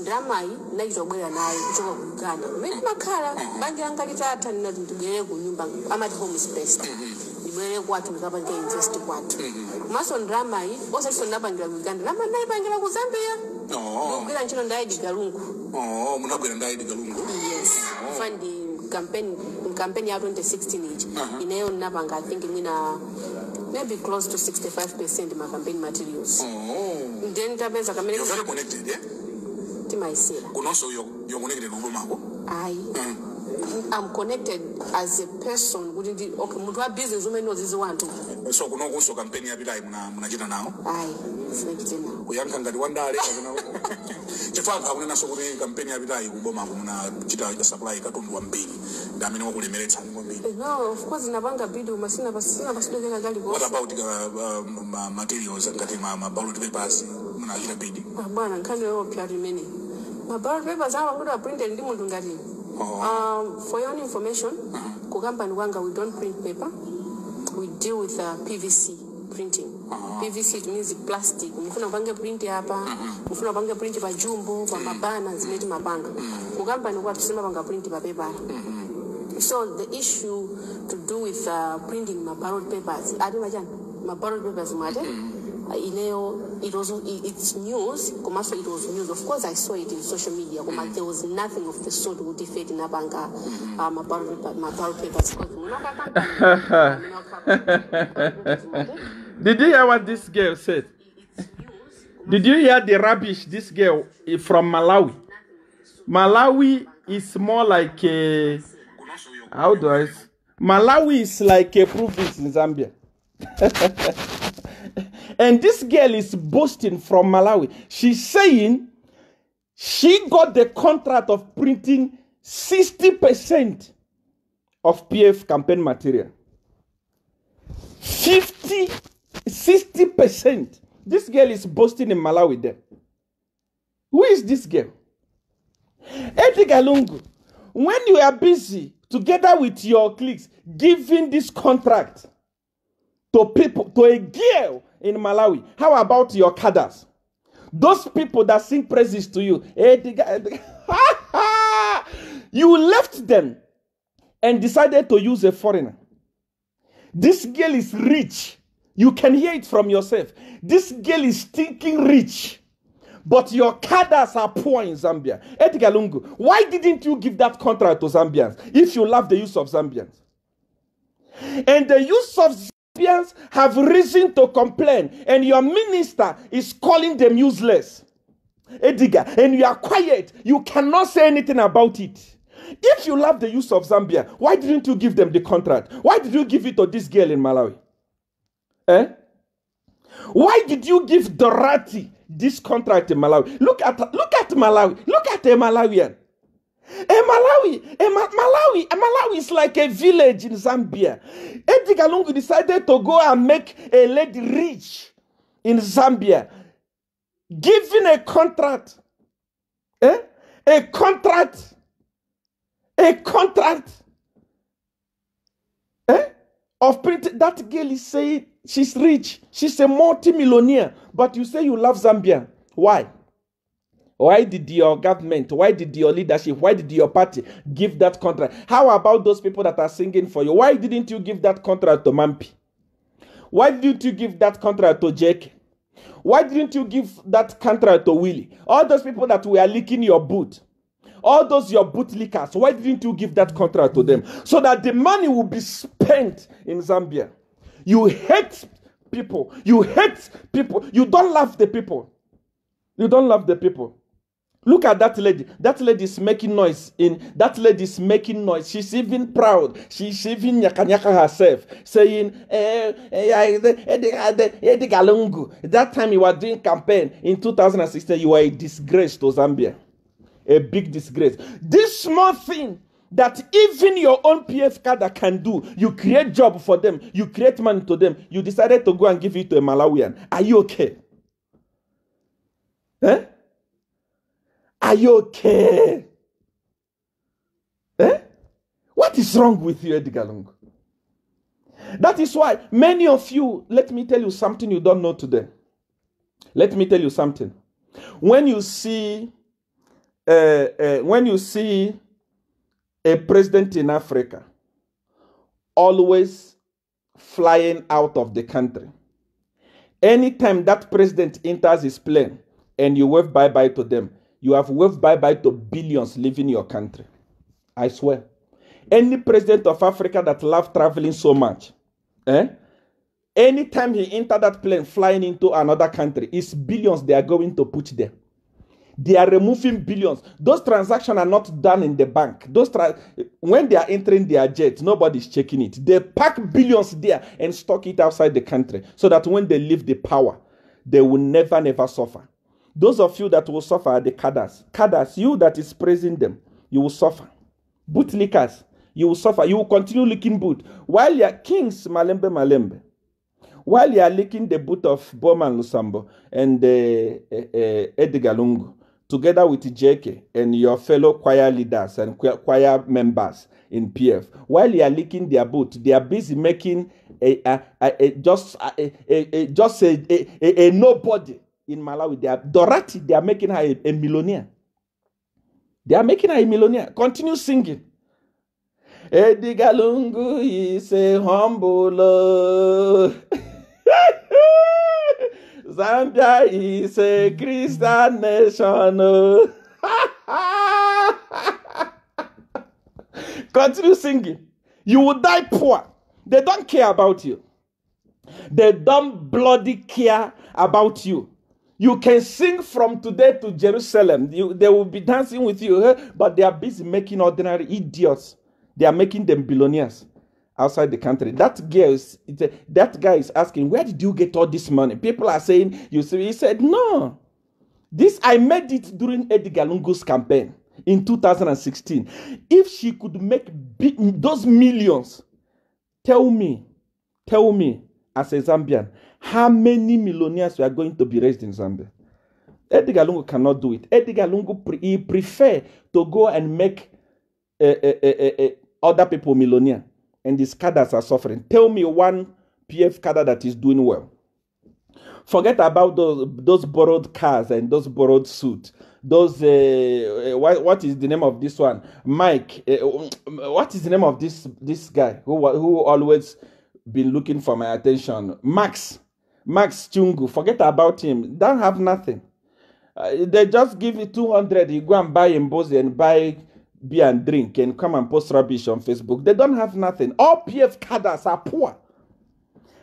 drama hii naizobwera nayo kuchoka ku Uganda. Mimi makhala banja yanga litata ninatugere ku nyumba ama home space. Nibwere kwatu nikapanga invest kwatu. Maso drama hii bosa sio nabangira ku Uganda. Nama naibangira ku Zambia. Nibwera nchino ndaidi galungu.
Munabwera ndaidi galungu.
Yes. Fundi campaign ya 2016 age. Inayo nabanga I think nina maybe close to 65% my campaign materials. Then you're
very connected, yeah?
To my Seer.
You're connected to Lumgu?
I'm connected as a person. Okay, my business woman knows this one too.
So kuno also campaign ya bidai munachita nao?
Sinachita nao.
Kuyanka ngati wandale chifaka kunena so kuti campaign ya bidai kuboma munachita supply katundu wa mbili. Ndamene wakulemeretsa mbili.
No, of course nabanga bidii masina basidogera gali go.
What about materials ngati ma ballot papers munachita bidii?
Bwana nkani wewe pia remaining. Ma ballot papers awa ngoda printed ndi muntu ngati. For your information, kugamba nwanga we don't print paper. We deal with PVC printing. PVC it means plastic. Mfuna bange print hapa, mfuna bange print pa jumbo, pa mabana zileti mabanga. Kugamba nwanga tusema banga print pa paper. So the issue to do with printing my ballot papers, my ballot papers matter. It's news. Commercial, it was news. Of course, I saw it in social media. There was nothing of the sort would defeat in Abanga. My ballot papers.
Did you hear what this girl said? Did you hear the rubbish this girl from Malawi? Malawi is more like a... How do I say? Malawi is like a province in Zambia. And this girl is boasting from Malawi. She's saying she got the contract of printing 60% of PF campaign material. 60%. This girl is boasting in Malawi there. Who is this girl? Edgar Lungu, when you are busy together with your cliques giving this contract to people, to a girl in Malawi, how about your cadres? Those people that sing praises to you, you left them and decided to use a foreigner. This girl is rich. You can hear it from yourself. This girl is stinking rich. But your cadres are poor in Zambia. Edgar Lungu, why didn't you give that contract to Zambians if you love the use of Zambians? And the use of Zambians have reason to complain, and your minister is calling them useless. Edgar, and you are quiet. You cannot say anything about it. If you love the use of Zambia, why didn't you give them the contract? Why did you give it to this girl in Malawi? Why did you give Dorati this contract in Malawi? Look at Malawi. Look at a Malawian. Malawi is like a village in Zambia. Edgar Lungu decided to go and make a lady rich in Zambia, giving a contract. A contract of print. That girl is saying she's rich. She's a multi-millionaire. But you say you love Zambia. Why? Why did your government, why did your leadership, why did your party give that contract? How about those people that are singing for you? Why didn't you give that contract to Mampi? Why didn't you give that contract to Jake? Why didn't you give that contract to Willie? All those people that were leaking your boot. All those your boot leakers, why didn't you give that contract to them? So that the money will be spent in Zambia. You hate people. You hate people. You don't love the people. You don't love the people. Look at that lady. That lady is making noise. That lady is making noise. She's even proud. She's even nyaka herself, saying, Lungu. That time you were doing campaign in 2016, you were a disgrace to Zambia. A big disgrace. This small thing that even your own PF cadre can do, you create job for them, you create money to them, you decided to go and give it to a Malawian. Are you okay? Eh? Are you okay? Eh? What is wrong with you, Edgar Lungu? That is why many of you, let me tell you something you don't know today. Let me tell you something. When you see a president in Africa always flying out of the country, anytime that president enters his plane and you wave bye-bye to them, you have waved bye-bye to billions leaving your country. I swear. Any president of Africa that loves traveling so much, anytime he enters that plane flying into another country, it's billions they are going to put there. They are removing billions. Those transactions are not done in the bank. When they are entering their jet, nobody's checking it. They pack billions there and stock it outside the country so that when they leave the power, they will never suffer. Those of you that will suffer are the cadres. Cadres, you that is praising them, you will suffer. Bootlickers, you will suffer. You will continue licking boot. While you are kings, Malembe. While you are licking the boot of Bowman, Lusambo, and Edgar Lungu, together with JK and your fellow choir leaders and choir members in PF, while you are licking their boot, they are busy making just a nobody in Malawi. They are Dorati. They are making her a millionaire. They are making her a millionaire. Continue singing. Edgar Lungu is a humble. Zambia is a Christian nation. Continue singing. You will die poor. They don't care about you. They don't bloody care about you. You can sing from today to Jerusalem. They will be dancing with you, but they are busy making ordinary idiots. They are making them billionaires outside the country. That guy is asking, where did you get all this money? People are saying, you see, he said, no. I made it during Edgar Lungu's campaign in 2016. If she could make those millions, tell me, as a Zambian, how many millionaires are going to be raised in Zambia? Edgar Lungu cannot do it. Edgar Lungu, he prefer to go and make other people millionaire. And these cadres are suffering. Tell me one PF cadre that is doing well. Forget about those borrowed cars and those borrowed suits. Those, what is the name of this one? Mike, what is the name of this guy who always been looking for my attention? Max Chungu. Forget about him. Don't have nothing. They just give you 200. You go and buy Mbozi and buy beer and drink and come and post rubbish on Facebook. They don't have nothing. All PF cadres are poor.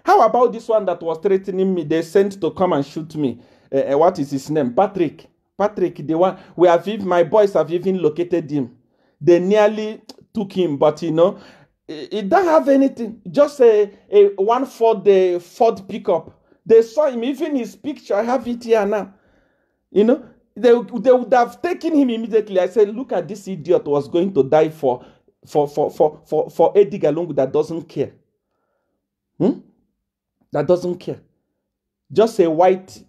How about this one that was threatening me? They sent to come and shoot me. What is his name? Patrick, the one my boys have even located him. They nearly took him, but he don't have anything. Just a Ford pickup. They saw him, even his picture. I have it here now. They would have taken him immediately. I said, look at this idiot was going to die for Edgar Lungu that doesn't care. That doesn't care. Just a white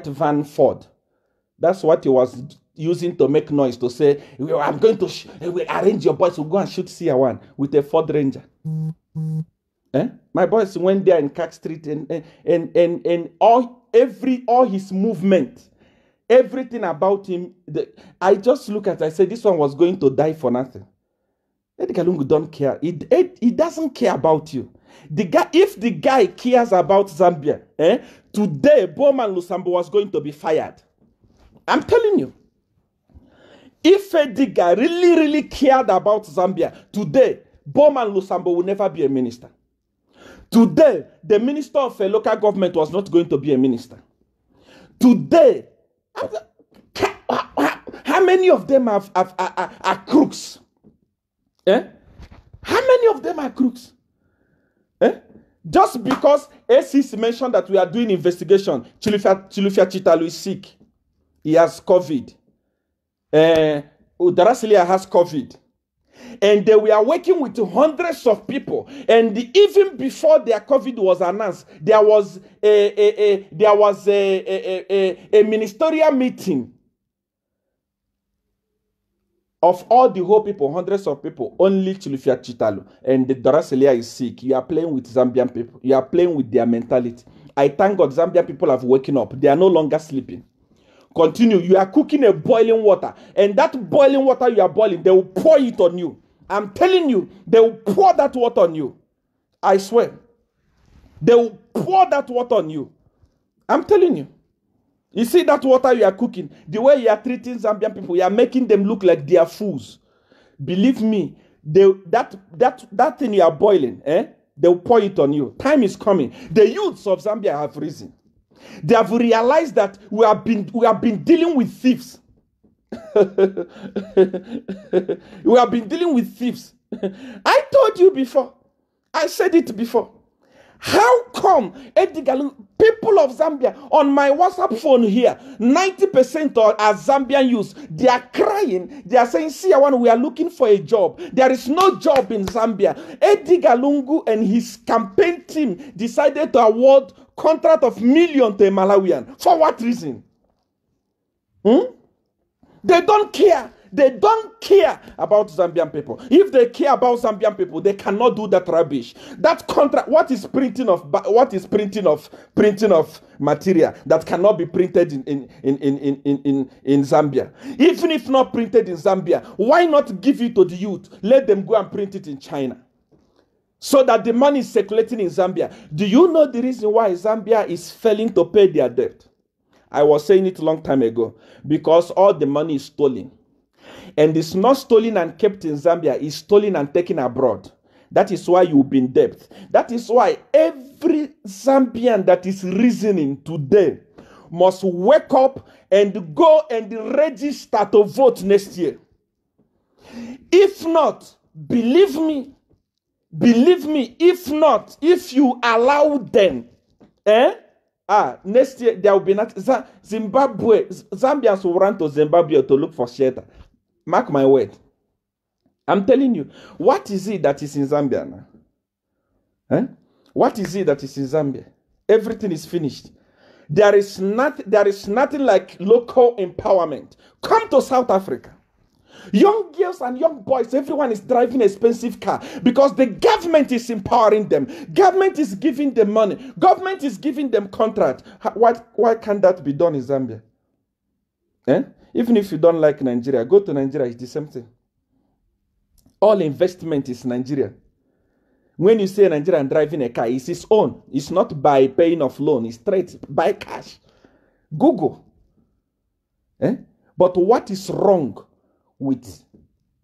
van Ford. That's what he was using to make noise, to say, I'm going to arrange your boys to go and shoot Seer one with a Ford Ranger. My boys went there in Cack Street and all his movement, everything about him, I just look at it, I said, this one was going to die for nothing. Edgar Lungu don't care. He doesn't care about you. If the guy cares about Zambia, today Bowman Lusambo was going to be fired. I'm telling you. If Edgar really cared about Zambia, today Bowman Lusambo will never be a minister. Today, the minister of a local government was not going to be a minister. Today, many of them are crooks? Eh? How many of them are crooks? Eh? Just because ACC mentioned that we are doing investigation, Chilufya Chitalu is sick. He has COVID. Darasilia has COVID. And they were working with hundreds of people. And even before their COVID was announced, there was a ministerial meeting of all the whole people, hundreds of people. Only Chilufya Chitalu and the Darasilia is sick. You are playing with Zambian people. You are playing with their mentality. I thank God Zambian people have woken up. They are no longer sleeping. Continue. You are cooking a boiling water. And that boiling water you are boiling, they will pour it on you. I'm telling you, they will pour that water on you. I swear. They will pour that water on you. I'm telling you. You see that water you are cooking, the way you are treating Zambian people, you are making them look like they are fools. Believe me, that thing you are boiling, they will pour it on you. Time is coming. The youths of Zambia have risen. They have realized that we have been dealing with thieves. We have been dealing with thieves. I told you before. I said it before. How come people of Zambia on my WhatsApp phone here, 90% are Zambian youths? They are crying. They are saying, see, we are looking for a job. There is no job in Zambia. Edgar Lungu and his campaign team decided to award contract of millions to a Malawian. For what reason? They don't care. They don't care about Zambian people. If they care about Zambian people, they cannot do that rubbish. That contract, what is printing of material that cannot be printed in Zambia? Even if not printed in Zambia, why not give it to the youth? Let them go and print it in China, so that the money is circulating in Zambia. Do you know the reason why Zambia is failing to pay their debt? I was saying it a long time ago. Because all the money is stolen. And it's not stolen and kept in Zambia. It's stolen and taken abroad. That is why you've been debt. That is why every Zambian that is reasoning today must wake up and go and register to vote next year. If not, believe me, if not, if you allow them, next year there will be not Zimbabwe. Zambians will run to Zimbabwe to look for shelter. Mark my word. I'm telling you. What is it that is in Zambia now? What is it that is in Zambia? Everything is finished. There is nothing like local empowerment. Come to South Africa. Young girls and young boys, everyone is driving an expensive car because the government is empowering them. Government is giving them money. Government is giving them contract. Why can't that be done in Zambia? Even if you don't like Nigeria, go to Nigeria, it's the same thing. All investment is Nigeria. When you say Nigerian driving a car, it's his own. It's not by paying off loan. It's straight by cash. Google. But what is wrong with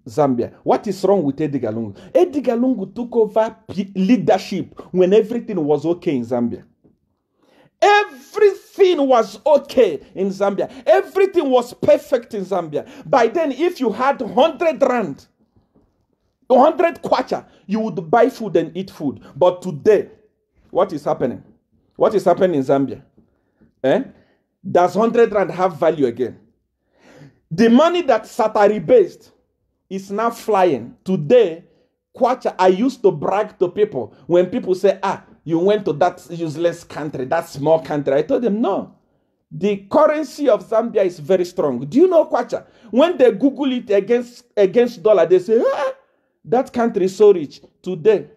Zambia? What is wrong with Edgar Lungu? Edgar Lungu took over leadership when everything was okay in Zambia. Everything was okay in Zambia. Everything was perfect in Zambia. By then, if you had 100 rand, 100 kwacha, you would buy food and eat food. But today, what is happening? What is happening in Zambia? Does 100 rand have value again? The money that Satari based is now flying. Today, kwacha, I used to brag to people when people say, you went to that useless country, that small country. I told them, no. The currency of Zambia is very strong. Do you know kwacha? When they Google it against dollar, they say, that country is so rich. Today,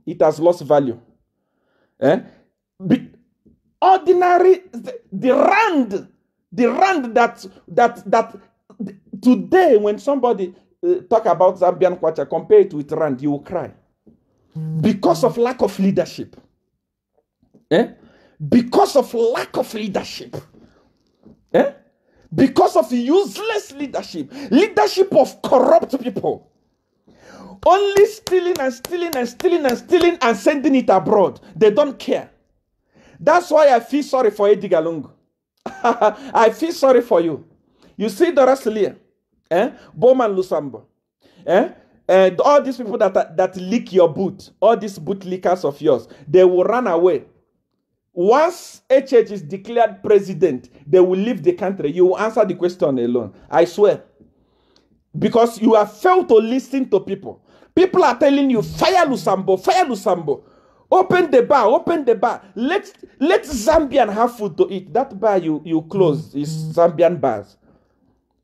it has lost value. Ordinary, the rand that today, when somebody talk about Zambian kwacha, compare it with rand, you will cry. Because of lack of leadership. Because of lack of leadership. Because of useless leadership. Leadership of corrupt people. Only stealing and stealing and stealing and stealing and sending it abroad. They don't care. That's why I feel sorry for Edgar Lungu. I feel sorry for you. You see, Dorasilia, Bowman, Lusambo. And all these people that leak your boot, all these boot leakers of yours, they will run away. Once HH is declared president, they will leave the country. You will answer the question alone. I swear. Because you have failed to listen to people. People are telling you, fire Lusambo, fire Lusambo. Open the bar, open the bar. Let Zambian have food to eat. That bar you close is Zambian bars.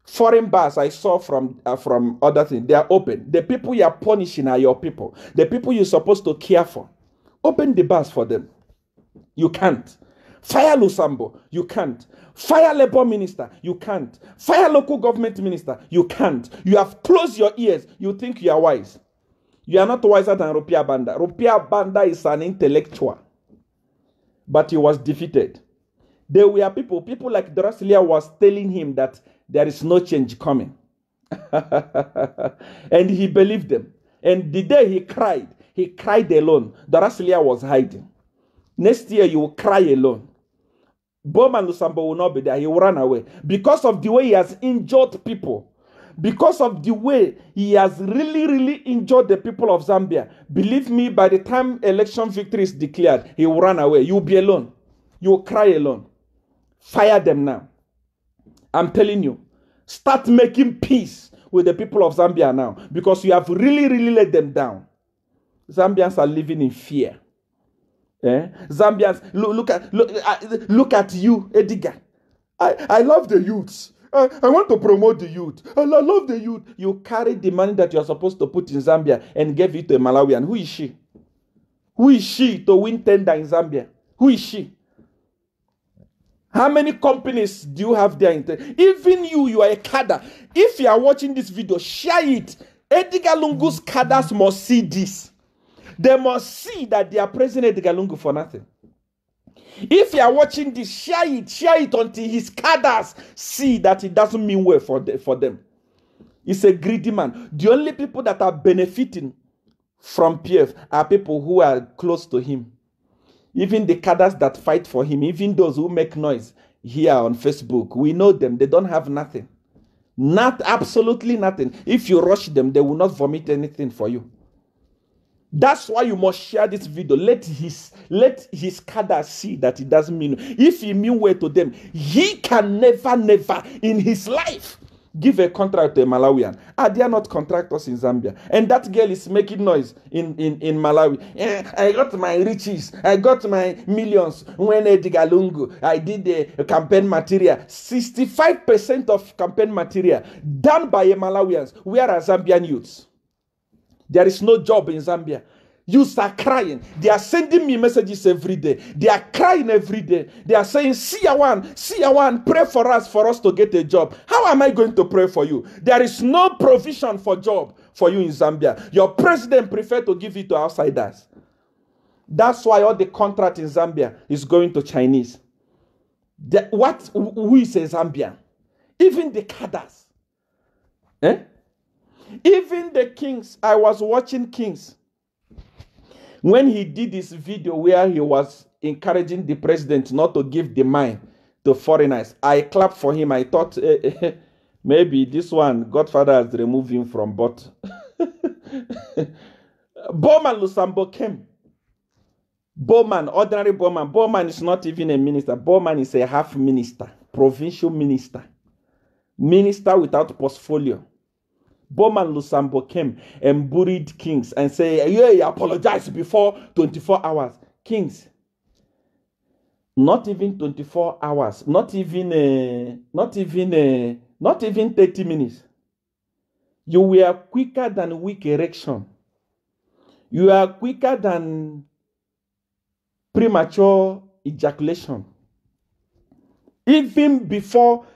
Foreign bars I saw from other things. They are open. The people you are punishing are your people. The people you're supposed to care for. Open the bars for them. You can't. Fire Lusambo. You can't. Fire labor minister. You can't. Fire local government minister. You can't. You have closed your ears. You think you are wise. You are not wiser than Rupia Banda. Rupia Banda is an intellectual. But he was defeated. There were people like Drasilia was telling him that there is no change coming. And he believed them. And the day he cried alone. Drasilia was hiding. Next year you will cry alone. Bowman Lusambo will not be there. He will run away. Because of the way he has injured people. Because of the way he has really injured the people of Zambia. Believe me, by the time election victory is declared, he will run away. You will be alone. You will cry alone. Fire them now. I'm telling you. Start making peace with the people of Zambia now. Because you have really let them down. Zambians are living in fear. Zambians, look at you, Edgar. I love the youths. I want to promote the youth. I love the youth. You carry the money that you're supposed to put in Zambia and give it to a Malawian. Who is she? Who is she to win tender in Zambia? Who is she? How many companies do you have there? Even you are a cadre. If you are watching this video, share it. Edgar Lungu's cadres must see this. They must see that they are praising Edgar Lungu for nothing. If you are watching this, share it until his cadres see that it doesn't mean well for them. He's a greedy man. The only people that are benefiting from PF are people who are close to him. Even the cadres that fight for him, even those who make noise here on Facebook, we know them. They don't have nothing. Absolutely nothing. If you rush them, they will not vomit anything for you. That's why you must share this video. Let his cadre see that it doesn't mean. If he mean well to them, he can never in his life give a contract to a Malawian. They are not contractors in Zambia. And that girl is making noise in Malawi. I got my riches. I got my millions. When Edgar Lungu, I did the campaign material. 65% of campaign material done by Malawians. Where are Zambian youths? There is no job in Zambia. Youths are crying. They are sending me messages every day. They are crying every day. They are saying, Seer one, pray for us to get a job. How am I going to pray for you? There is no provision for job for you in Zambia. Your president preferred to give it to outsiders. That's why all the contract in Zambia is going to Chinese. Who is a Zambian? Even the cadres. Even the kings. I was watching Kings. When he did this video where he was encouraging the president not to give the mine to foreigners, I clapped for him. I thought maybe this one, Godfather has removed him from but. Bowman Lusambo came. Bowman, ordinary Bowman. Bowman is not even a minister. Bowman is a half minister, provincial minister. Minister without portfolio. Bowman Lusambo came and buried Kings and said, yeah, he apologized before 24 hours. Kings, not even 24 hours, not even 30 minutes. You were quicker than weak erection. You are quicker than premature ejaculation. Even before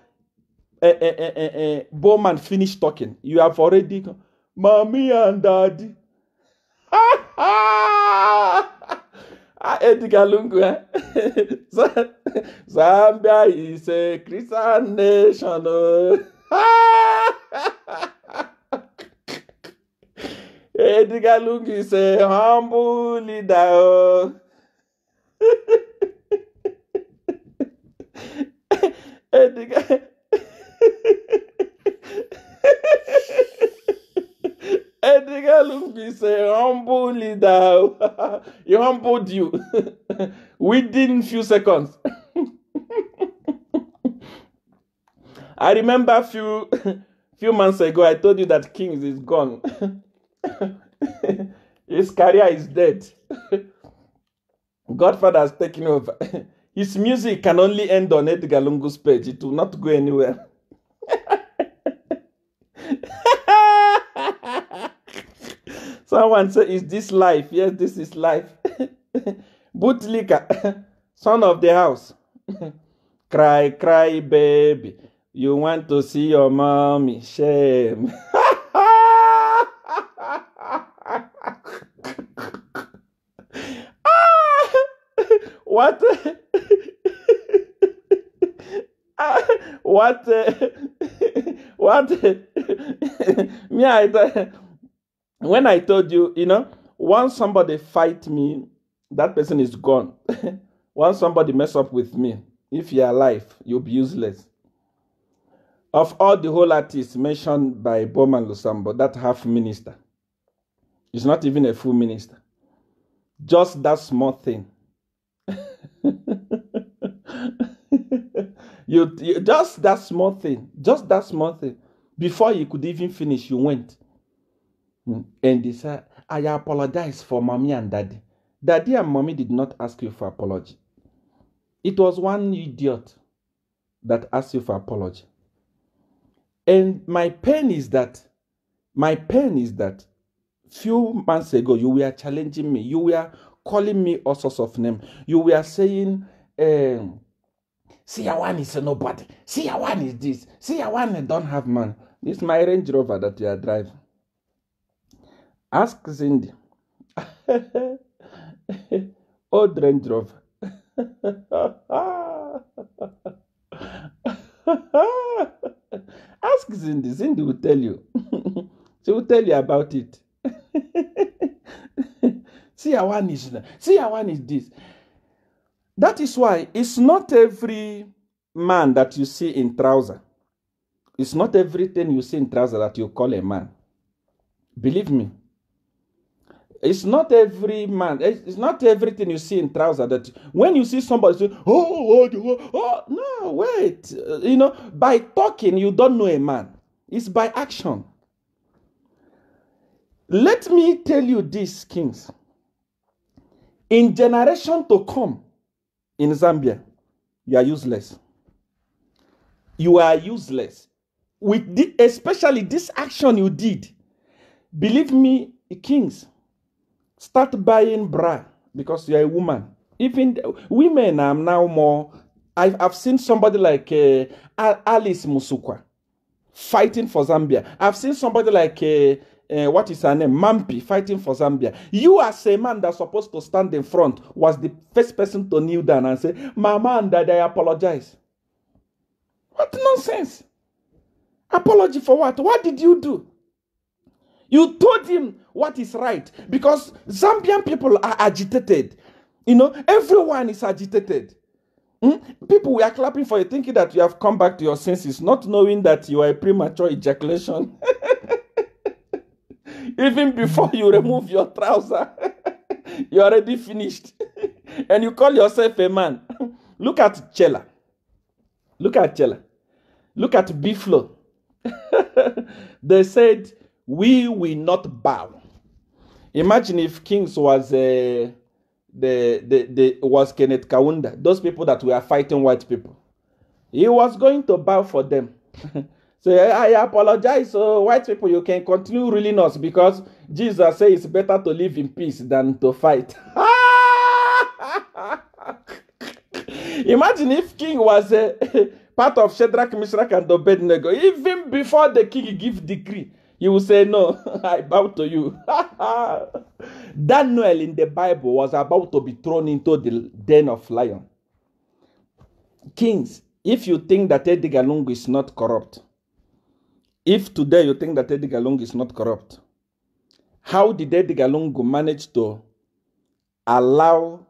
Bowman finished talking, you have already mommy and daddy. Edgar Lungu, Zambia is a Christian nation. Edgar Lungu is a humble leader. Edgar. is a humble leader. He humbled you within few seconds. I remember a few months ago, I told you that Kings is gone. His career is dead. Godfather has taken over. His music can only end on Edgar Lungu's page. It will not go anywhere. Someone said, is this life? Yes, this is life. Boutlika, son of the house. Cry, cry, baby. You want to see your mommy. Shame. What? What? When I told you, once somebody fight me, that person is gone. Once somebody mess up with me, if you're alive, you'll be useless. Of all the whole artists mentioned by Bowman Lusambo, that half minister, it's not even a full minister. Just that small thing. Just that small thing. Just that small thing. Before you could even finish, you went. And they said, I apologize for mommy and daddy. Daddy and mommy did not ask you for apology. It was one idiot that asked you for apology. And my pain is that few months ago, you were challenging me. You were calling me all sorts of names. You were saying, Siawan is a nobody. Siawan is this. Siawan don't have money. This is my Range Rover that you are driving. Ask Cindy. Old Range Rover. Ask Cindy. Cindy will tell you. She will tell you about it. Siawan is this. That is why it's not every man that you see in trouser. It's not everything you see in trouser that you call a man. Believe me. It's not every man. It's not everything you see in trouser that when you see somebody say, no, wait. By talking, you don't know a man. It's by action. Let me tell you this, Kings. In generation to come, in Zambia, you are useless. You are useless. Especially this action you did. Believe me, Kings, start buying bra because you are a woman. Even women are now more. I've seen somebody like Alice Musukwa fighting for Zambia. I've seen somebody like what is her name? Mampi fighting for Zambia. You as a man that's supposed to stand in front was the first person to kneel down and say, Mama and Dad, I apologize. What nonsense? Apology for what? What did you do? You told him what is right because Zambian people are agitated. Everyone is agitated. People were clapping for you, thinking that you have come back to your senses, not knowing that you are a premature ejaculation. Even before you remove your trouser, you're already finished. And you call yourself a man. Look at Chela. Look at Chela. Look at Biflo. They said, we will not bow. Imagine if Kings was was Kenneth Kaunda. Those people that were fighting white people. He was going to bow for them. So I apologize, white people, you can continue ruling us because Jesus says it's better to live in peace than to fight. Imagine if King was part of Shadrach, Meshach, and Abednego. Even before the king give decree, he will say, no, I bow to you. Daniel in the Bible was about to be thrown into the den of lion. Kings, if you think that Edgar Lungu is not corrupt, if today you think that Edgar Lungu is not corrupt, how did Edgar Lungu manage to allow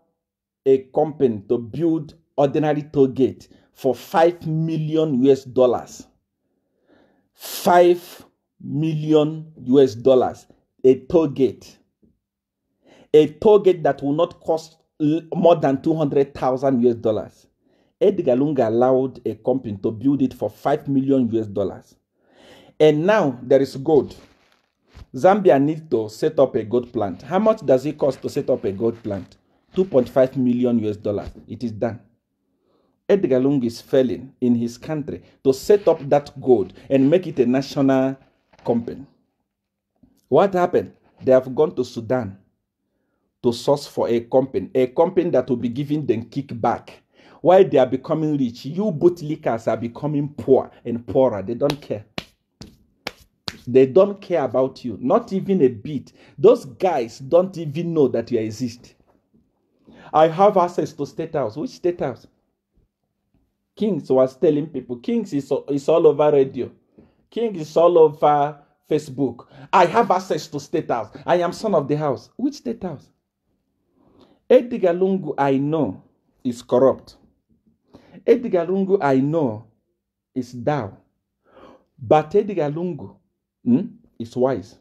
a company to build ordinary toll gate for $5 million US? $5 million US. a toll gate. A toll gate that will not cost more than 200,000 US dollars. Edgar Lungu allowed a company to build it for 5 million US dollars. And now there is gold. Zambia needs to set up a gold plant. How much does it cost to set up a gold plant? 2.5 million US dollars. It is done. Edgar Lungu is failing in his country to set up that gold and make it a national company. What happened? They have gone to Sudan to source for a company that will be giving them kickback. While they are becoming rich, you bootlickers are becoming poor and poorer. They don't care. They don't care about you, not even a bit. Those guys don't even know that you exist. I have access to State House. Which State House? Kings was telling people. Kings is all over radio. Kings is all over Facebook. I have access to State House. I am son of the house. Which State House? Edgar Lungu, I know, is corrupt. Edgar Lungu, I know, is down. But Edgar Lungu is wise.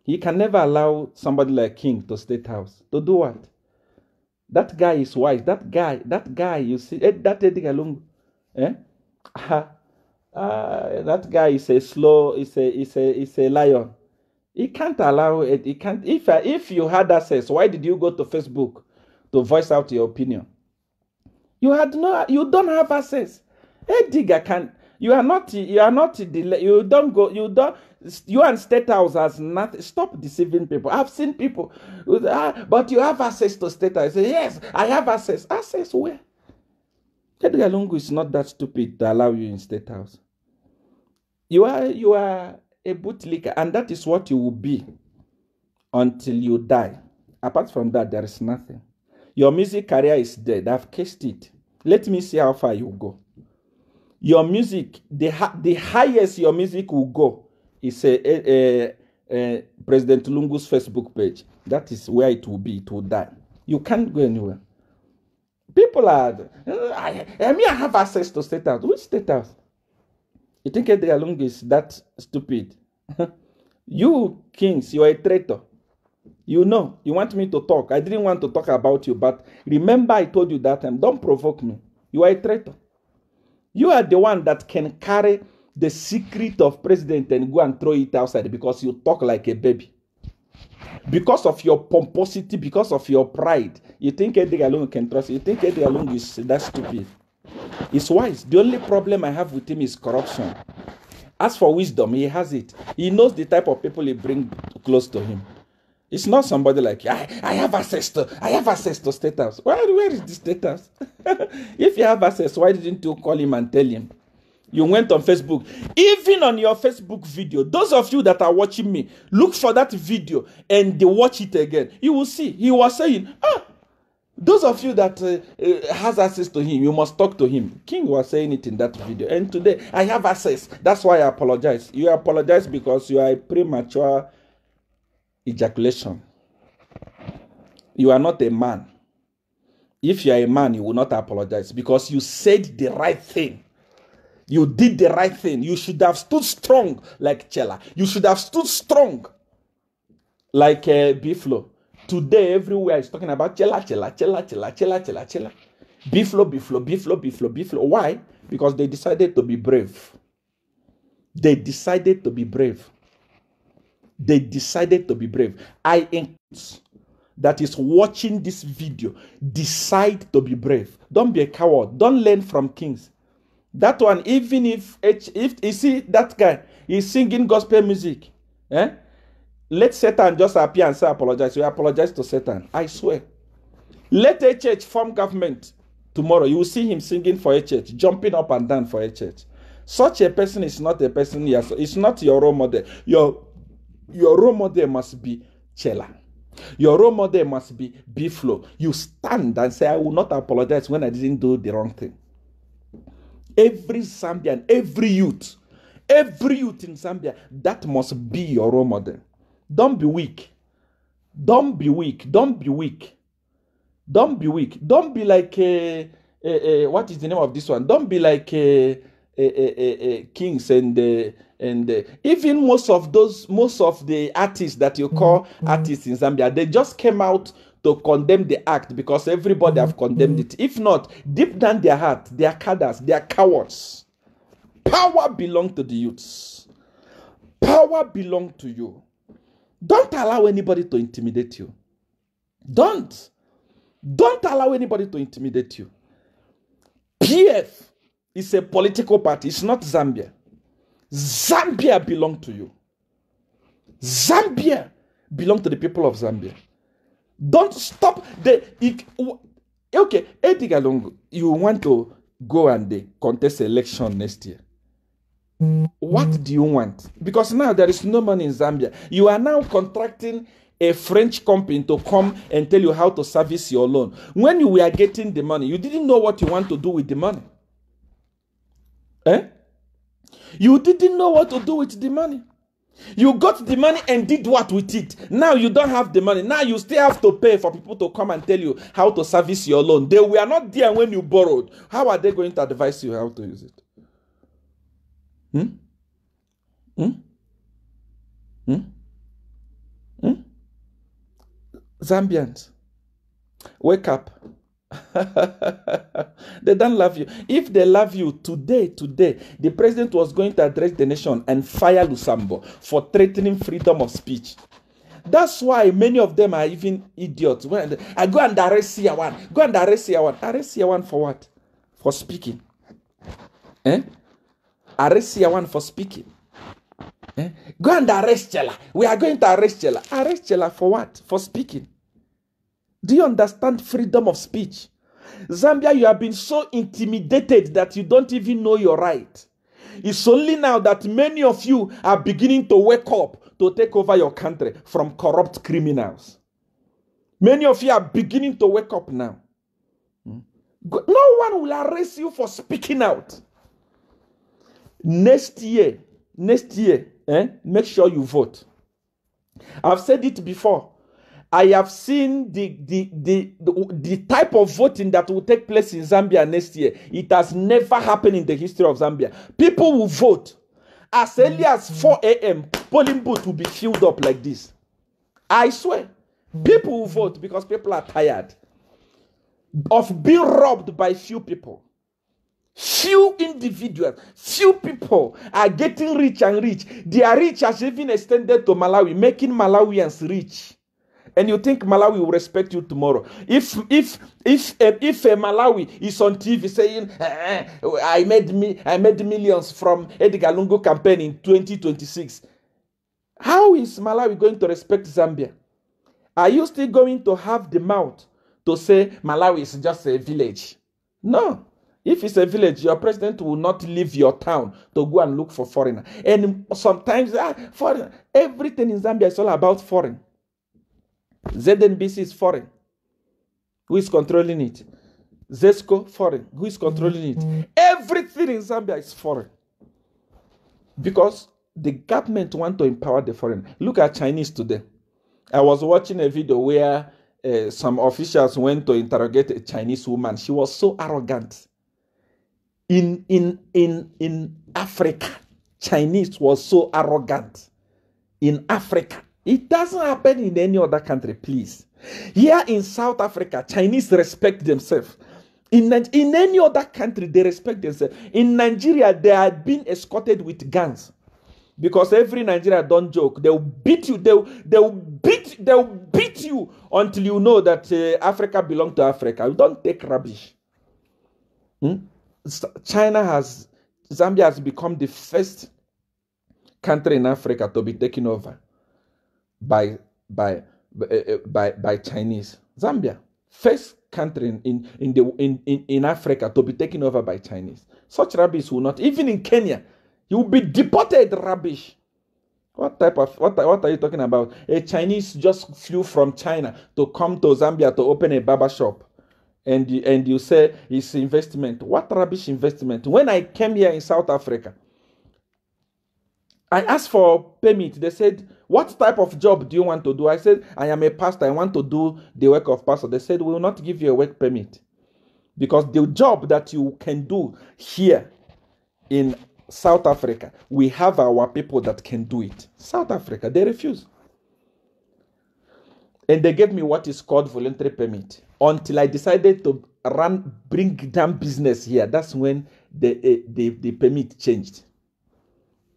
He can never allow somebody like King to State House. To do what? That guy is wise. That guy, you see, that Edgar Lungu, that guy is a slow, is a lion. He can't allow it. He can't. If you had access, why did you go to Facebook to voice out your opinion? You don't have access. Edgar can. You and State House has nothing. Stop deceiving people. I've seen people, but you have access to State House. I say, yes, I have access. Access where? Edgar Lungu is not that stupid to allow you in State House. You are a bootlicker, and that is what you will be until you die. Apart from that, there is nothing. Your music career is dead. I've cased it. Let me see how far you go. Your music, the highest your music will go is President Lungu's Facebook page. That is where it will be. It will die. You can't go anywhere. People are, I have access to State House. Which State House? You think Edgar Lungu is that stupid? You, Kings, you are a traitor. You know, you want me to talk. I didn't want to talk about you, but remember I told you that time, don't provoke me. You are a traitor. You are the one that can carry the secret of president and go and throw it outside because you talk like a baby. Because of your pomposity, because of your pride, you think Edgar Lungu can trust you. You think Edgar Lungu is that stupid. He's wise. The only problem I have with him is corruption. As for wisdom, he has it. He knows the type of people he brings close to him. It's not somebody like, I have access to State House. Where is the State House? If you have access, why didn't you call him and tell him? You went on Facebook. Even on your Facebook video, those of you that are watching me, look for that video and watch it again. You will see. He was saying, those of you that has access to him, you must talk to him. King was saying it in that video. And today, I have access. That's why I apologize. You apologize because you are a premature ejaculation. You are not a man. If you are a man, you will not apologize because you said the right thing. You did the right thing. You should have stood strong like Chela. You should have stood strong like Biflo. Today, everywhere is talking about Chela. Biflo. Why? Because they decided to be brave. They decided to be brave. I encourage that is watching this video, decide to be brave. Don't be a coward. Don't learn from kings. That one, even if you see that guy, he's singing gospel music. Let Satan just appear and say apologize. You apologize to Satan. I swear. Let a church form government tomorrow. You will see him singing for a church, jumping up and down for a church. Such a person is not a person. It's not your role model. Your role model must be Chela. Your role model must be Biflo. You stand and say, I will not apologize when I didn't do the wrong thing. Every Zambian, every youth in Zambia, that must be your role model. Don't be weak. Don't be weak. Don't be like, what is the name of this one? Don't be like kings and even most of the artists that you call artists in Zambia, they just came out to condemn the act because everybody have condemned it. If not, deep down their heart, they are cadres, they are cowards. Power belongs to the youths. Power belongs to you. Don't allow anybody to intimidate you. Don't allow anybody to intimidate you. PF is a political party. It's not Zambia. Zambia belongs to you. Zambia belongs to the people of Zambia. Don't stop okay, Edgar Lungu, you want to go and contest election next year. What do you want? Because now there is no money in Zambia. You are now contracting a French company to come and tell you how to service your loan. When you were getting the money, you didn't know what you want to do with the money. You didn't know what to do with the money. You got the money and did what with it. Now you don't have the money. Now you still have to pay for people to come and tell you how to service your loan. They were not there when you borrowed. How are they going to advise you how to use it? Zambians, wake up. They don't love you. If they love you today, the president was going to address the nation and fire Lusambo for threatening freedom of speech. That's why many of them are even idiots. When I go and arrest Seer one. Go and arrest Seer one. Arrest Seer one for what? For speaking. Arrest Seer one for speaking. Go and arrest Chela. We are going to arrest Chela. Arrest Chela for what? For speaking. Do you understand freedom of speech? Zambia, you have been so intimidated that you don't even know your right. It's only now that many of you are beginning to wake up to take over your country from corrupt criminals. Many of you are beginning to wake up now. No one will arrest you for speaking out. Next year, make sure you vote. I've said it before. I have seen the type of voting that will take place in Zambia next year. It has never happened in the history of Zambia. People will vote. As early as 4 a.m., polling booth will be filled up like this. I swear. People will vote because people are tired of being robbed by few people. Few individuals, few people are getting rich and rich. Their rich has even extended to Malawi, making Malawians rich. And you think Malawi will respect you tomorrow? If Malawi is on TV saying, I made millions from Edgar Lungu campaign in 2026, how is Malawi going to respect Zambia? Are you still going to have the mouth to say Malawi is just a village? No. If it's a village, your president will not leave your town to go and look for foreigner. And sometimes, foreign, everything in Zambia is all about foreign. ZNBC is foreign. Who is controlling it? Zesco, foreign. Who is controlling it? Everything in Zambia is foreign. Because the government want to empower the foreign. Look at Chinese today. I was watching a video where some officials went to interrogate a Chinese woman. She was so arrogant. In Africa, Chinese was so arrogant. In Africa. It doesn't happen in any other country, please. Here in South Africa, Chinese respect themselves. In any other country, they respect themselves. In Nigeria, they are being escorted with guns. Because every Nigerian don't joke. They will beat you. They will beat you until you know that Africa belongs to Africa. You don't take rubbish. Zambia has become the first country in Africa to be taken over by Chinese. Zambia, first country in Africa to be taken over by Chinese. Such rubbish will not, even in Kenya, you will be deported. Rubbish. What are you talking about? A Chinese just flew from China to come to Zambia to open a barber shop. And you say it's investment. What rubbish investment? When I came here in South Africa, I asked for permit. They said, what type of job do you want to do? I said, I am a pastor. I want to do the work of pastor. They said, we will not give you a work permit. Because the job that you can do here in South Africa, we have our people that can do it. South Africa, they refuse. And they gave me what is called voluntary permit until I decided to bring down business here. That's when the permit changed.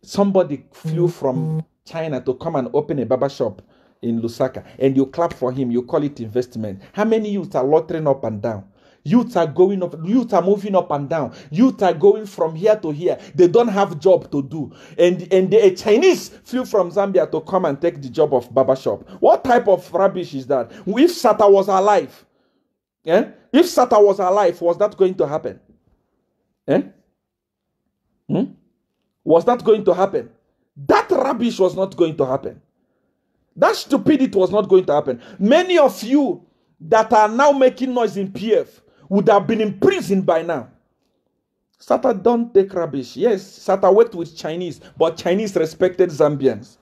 Somebody flew from China to come and open a barber shop in Lusaka, and you clap for him, you call it investment. How many youths are loitering up and down? Youths are going up, youths are moving up and down. Youths are going from here to here. They don't have job to do. And a Chinese flew from Zambia to come and take the job of barbershop. What type of rubbish is that? If Sata was alive, if Sata was alive, was that going to happen? Was that going to happen? That rubbish was not going to happen. That stupidity was not going to happen. Many of you that are now making noise in PF would have been imprisoned by now. Sata don't take rubbish. Yes, Sata worked with Chinese, but Chinese respected Zambians.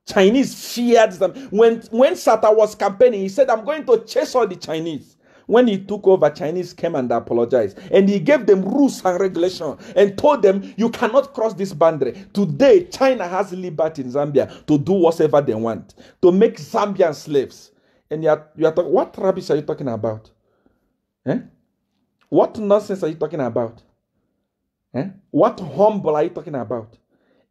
Chinese feared them. When Sata was campaigning, he said, I'm going to chase all the Chinese. When he took over, Chinese came and apologized. And he gave them rules and regulations and told them, you cannot cross this boundary. Today, China has liberty in Zambia to do whatever they want, to make Zambian slaves. And you are talking, what rubbish are you talking about? What nonsense are you talking about? What humble are you talking about?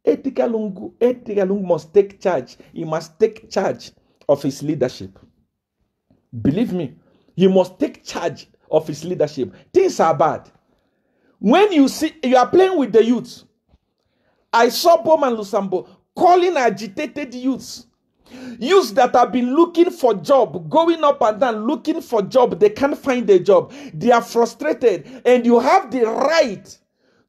Lungu must take charge. He must take charge of his leadership. Believe me, he must take charge of his leadership. Things are bad. When you see, you are playing with the youths. I saw Bowman Lusambo calling agitated youths. Youths that have been looking for job, going up and down, looking for job. They can't find a job. They are frustrated. And you have the right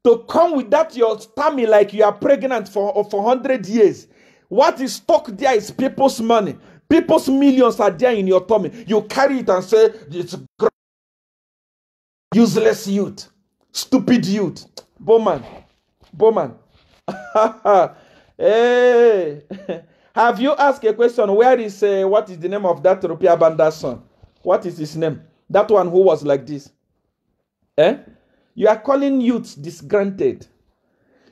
to come with that your tummy like you are pregnant for 100 years. What is stuck there is people's money. People's millions are there in your tummy. You carry it and say, it's useless youth. Stupid youth. Bowman. Hey. Have you asked a question? Where is, what is the name of that Rupia Banda's son? What is his name? That one who was like this. You are calling youths disgruntled.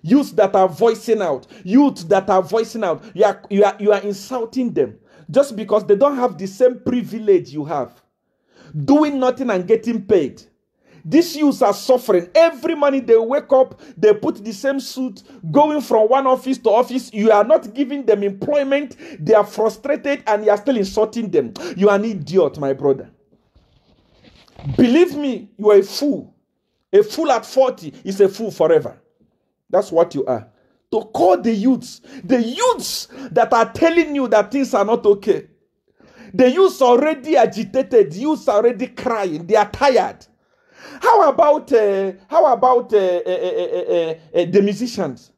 Youths that are voicing out. Youths that are voicing out. You are insulting them. Just because they don't have the same privilege you have. Doing nothing and getting paid. These youths are suffering. Every morning they wake up, they put the same suit, going from one office to office. You are not giving them employment. They are frustrated and you are still insulting them. You are an idiot, my brother. Believe me, you are a fool. A fool at 40 is a fool forever. That's what you are. To call the youths that are telling you that things are not okay. The youths already agitated. The youths are already crying. They are tired. How about the musicians?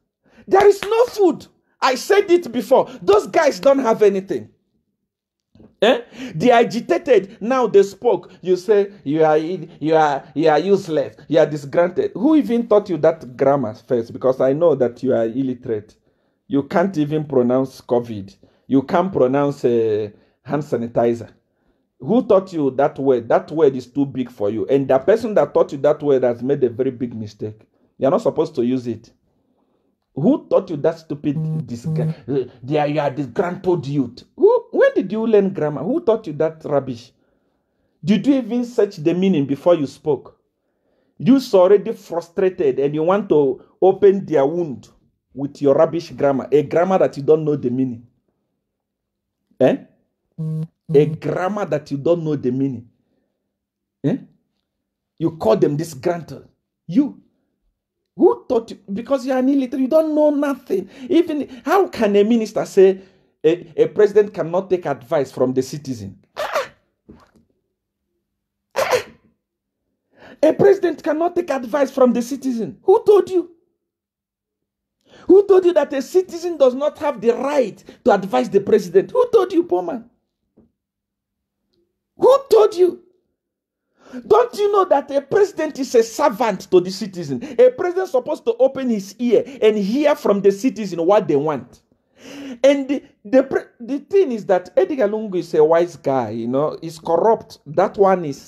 There is no food. I said it before. Those guys don't have anything. They are agitated. Now they spoke. You say you are useless. You are disgruntled. Who even taught you that grammar first? Because I know that you are illiterate. You can't even pronounce COVID. You can't pronounce hand sanitizer. Who taught you that word? That word is too big for you. And the person that taught you that word has made a very big mistake. You are not supposed to use it. Who taught you that stupid, you are disgruntled youth? When did you learn grammar? Who taught you that rubbish? Did you even search the meaning before you spoke? You're already frustrated and you want to open their wound with your rubbish grammar. A grammar that you don't know the meaning. A grammar that you don't know the meaning. You call them disgruntled. You. Who taught you? Because you are an illiterate, you don't know nothing. Even how can a minister say a president cannot take advice from the citizen? A president cannot take advice from the citizen. Who told you? Who told you that a citizen does not have the right to advise the president? Who told you, Bowman? Who told you? Don't you know that a president is a servant to the citizen? A president is supposed to open his ear and hear from the citizen what they want. And the thing is that Edgar Lungu is a wise guy, you know, he's corrupt. That one is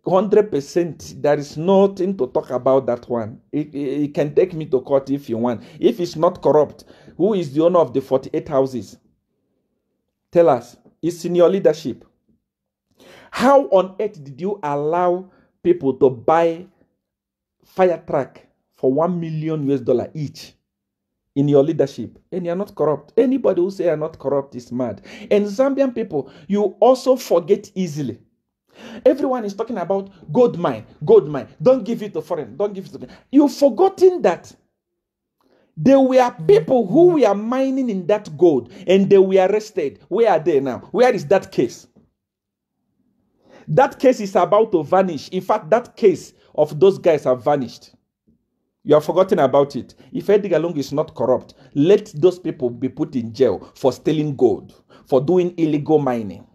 100%. There is nothing to talk about that one. It can take me to court if you want. If it's not corrupt, who is the owner of the 48 houses? Tell us. It's in your leadership. How on earth did you allow people to buy fire truck for $1 million US each in your leadership? And you're not corrupt. Anybody who say you're not corrupt is mad. And Zambian people, you also forget easily. Everyone is talking about gold mine, gold mine. Don't give it to foreign. Don't give it to. You've forgotten that there were people who were mining in that gold and they were arrested. Where are they now? Where is that case? That case is about to vanish. In fact, that case of those guys have vanished. You have forgotten about it. If Edgar Lungu is not corrupt, let those people be put in jail for stealing gold, for doing illegal mining.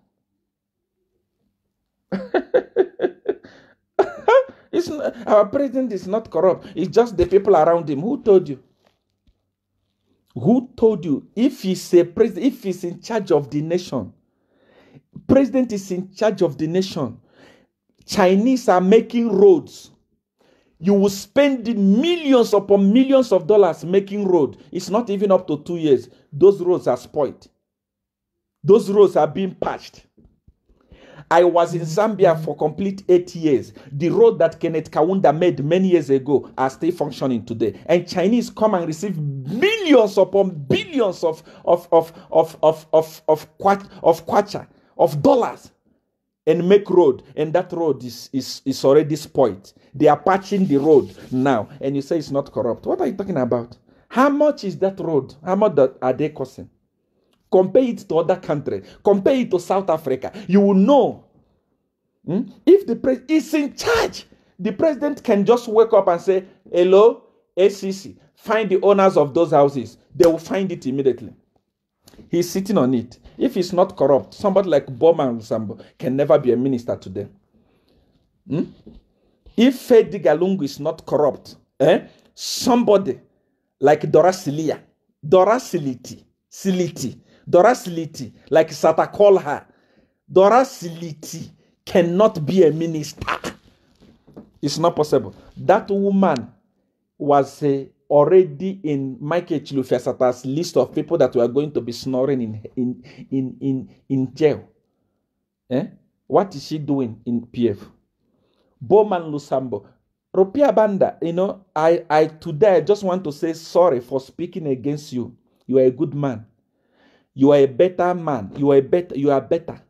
Our president is not corrupt. It's just the people around him. Who told you? Who told you? If he's a president, if he's in charge of the nation, president is in charge of the nation. Chinese are making roads. You will spend millions upon millions of dollars making road. It's not even up to 2 years. Those roads are spoiled. Those roads are being patched. I was in Zambia for complete 8 years. The road that Kenneth Kaunda made many years ago are still functioning today. And Chinese come and receive billions upon billions of kwacha, of dollars, and make road. And that road is already spoiled. They are patching the road now. And you say it's not corrupt. What are you talking about? How much is that road? How much are they costing? Compare it to other countries. Compare it to South Africa. You will know. If the president is in charge, the president can just wake up and say, hello, ACC, find the owners of those houses. They will find it immediately. He's sitting on it. If he's not corrupt, somebody like Bowman Lusambo can never be a minister to them. If Edgar Lungu is not corrupt, somebody like Siliti, like Sata call her, Siliti cannot be a minister. It's not possible. That woman was already in Michael Chilufesata's list of people that were going to be snoring in jail. What is she doing in PF? Bowman Lusambo. Rupia Banda, today I just want to say sorry for speaking against you. You are a good man. You are a better man. You are better.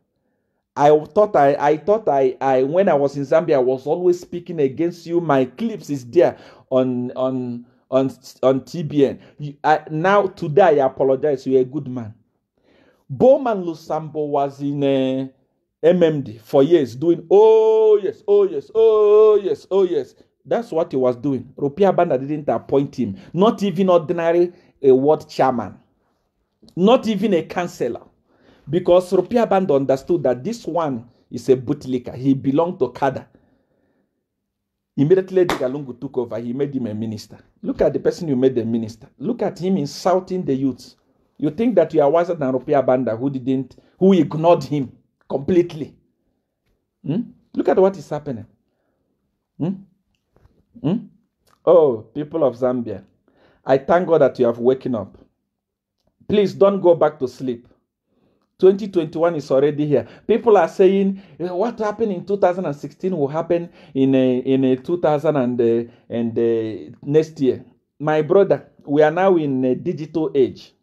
I thought when I was in Zambia, I was always speaking against you. My clips is there on TBN. Now today I apologize. You are a good man. Bowman Lusambo was in MMD for years doing oh yes. That's what he was doing. Rupia Banda didn't appoint him. Not even ordinary ward chairman. Not even a councillor. Because Rupia Banda understood that this one is a bootlicker. He belonged to Kada. Immediately, Edgar Lungu took over. He made him a minister. Look at the person you made a minister. Look at him insulting the youths. You think that you are wiser than Rupia Banda who ignored him completely. Look at what is happening. Oh, people of Zambia, I thank God that you have waken up. Please don't go back to sleep. 2021 is already here. People are saying what happened in 2016 will happen in 2000 and next year. My brother, we are now in a digital age.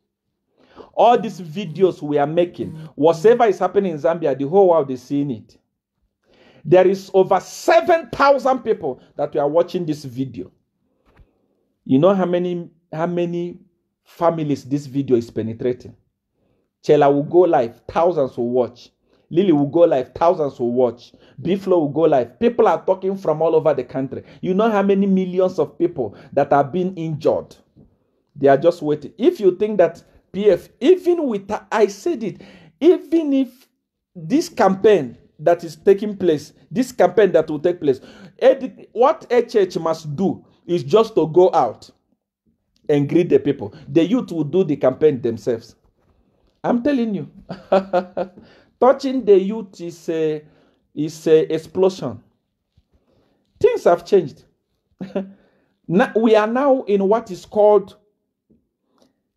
All these videos we are making, whatever is happening in Zambia, the whole world is seeing it. There is over 7,000 people that are watching this video. You know how many families this video is penetrating? Chela will go live, thousands will watch. Lily will go live, thousands will watch. Biflo will go live. People are talking from all over the country. You know how many millions of people that are being injured? They are just waiting. If you think that PF, even with, I said it, even if this campaign that is taking place, this campaign that will take place, what HH must do is just to go out and greet the people. The youth will do the campaign themselves. I'm telling you, touching the youth is a explosion. Things have changed. Now, we are now in what is called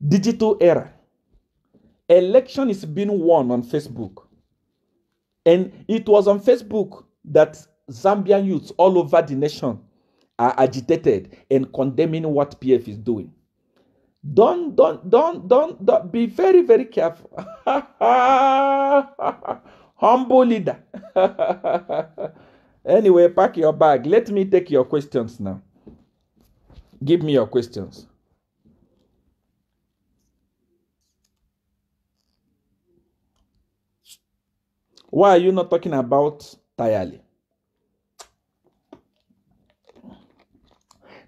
digital era. Election is being won on Facebook. And it was on Facebook that Zambian youths all over the nation are agitated and condemning what PF is doing. Don't be very, very careful. Humble leader. Anyway, pack your bag. Let me take your questions now. Give me your questions. Why are you not talking about Tayali?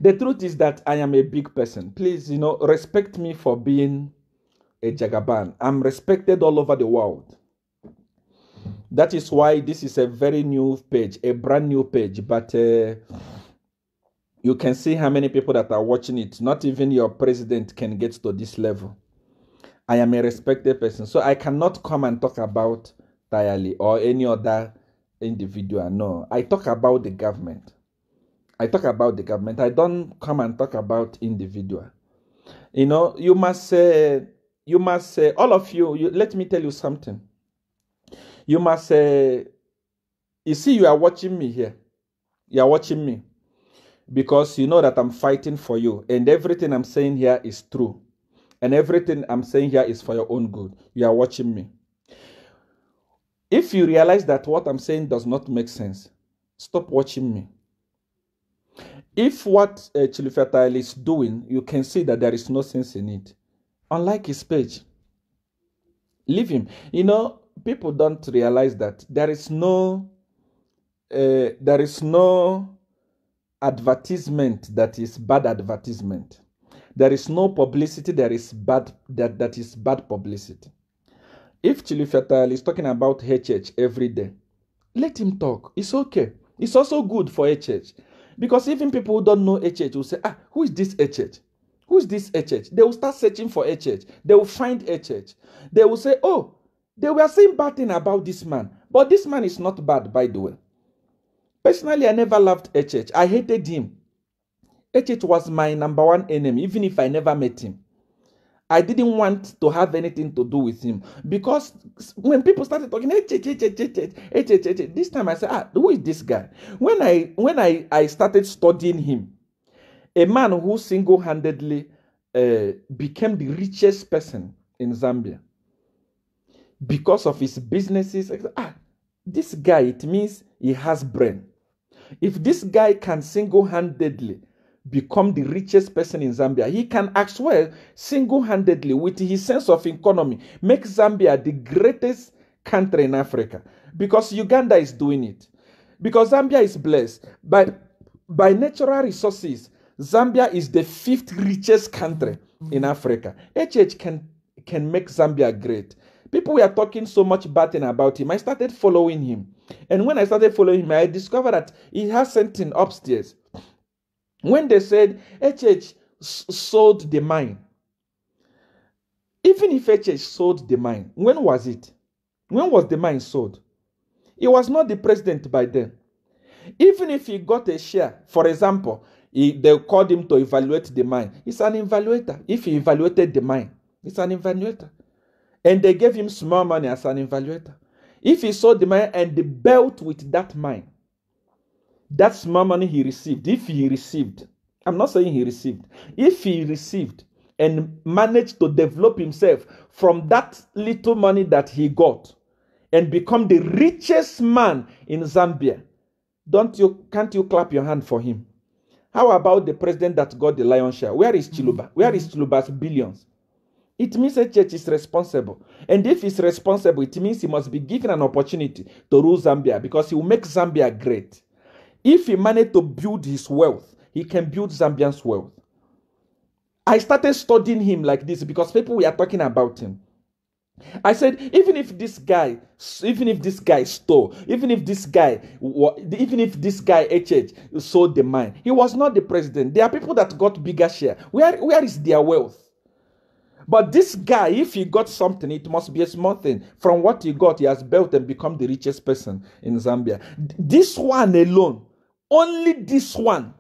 The truth is that I am a big person. Please, respect me for being a Jagaban. I'm respected all over the world. That is why this is a very new page, a brand new page. But you can see how many people that are watching it. Not even your president can get to this level. I am a respected person. So I cannot come and talk about Tayali or any other individual. No, I talk about the government. I talk about the government. I don't come and talk about individual. You must say, all of you, let me tell you something. You must say, you see, you are watching me here. You are watching me because you know that I'm fighting for you. And everything I'm saying here is true. And everything I'm saying here is for your own good. You are watching me. If you realize that what I'm saying does not make sense, stop watching me. If what Chilifetal is doing, you can see that there is no sense in it. Unlike his page, leave him. People don't realize that there is no advertisement that is bad advertisement. There is no publicity that is bad publicity. If Chilifetal is talking about HH every day, let him talk. It's okay. It's also good for HH. Because even people who don't know HH will say, who is this HH? Who is this HH? They will start searching for HH. They will find HH. They will say, oh, they were saying bad thing about this man. But this man is not bad, by the way. Personally, I never loved HH. I hated him. HH was my number one enemy, even if I never met him. I didn't want to have anything to do with him. Because when people started talking, HH, this time I said, who is this guy? When I started studying him, a man who single-handedly became the richest person in Zambia because of his businesses. This guy, it means he has brain. If this guy can single-handedly become the richest person in Zambia, he can as well single-handedly, with his sense of economy, make Zambia the greatest country in Africa. Because Uganda is doing it. Because Zambia is blessed. By natural resources, Zambia is the 5th richest country in Africa. HH can make Zambia great. People were talking so much bad thing about him. I started following him. And when I started following him, I discovered that he has something upstairs. When they said HH sold the mine, even if HH sold the mine, when was it? When was the mine sold? He was not the president by then. Even if he got a share, for example, they called him to evaluate the mine. He's an evaluator. If he evaluated the mine, he's an evaluator. And they gave him small money as an evaluator. If he sold the mine and the belt with that mine, that small money he received, if he received, I'm not saying he received, if he received and managed to develop himself from that little money that he got and become the richest man in Zambia, can't you clap your hand for him? How about the president that got the lion's share? Where is Chiluba? Where is Chiluba's billions? It means a church is responsible. And if he's responsible, it means he must be given an opportunity to rule Zambia because he will make Zambia great. If he managed to build his wealth, he can build Zambians' wealth. I started studying him like this because people were talking about him. I said, even if this guy stole, even if this guy HH sold the mine, he was not the president. There are people that got bigger share. Where is their wealth? But this guy, if he got something, it must be a small thing. From what he got, he has built and become the richest person in Zambia. This one alone, only this one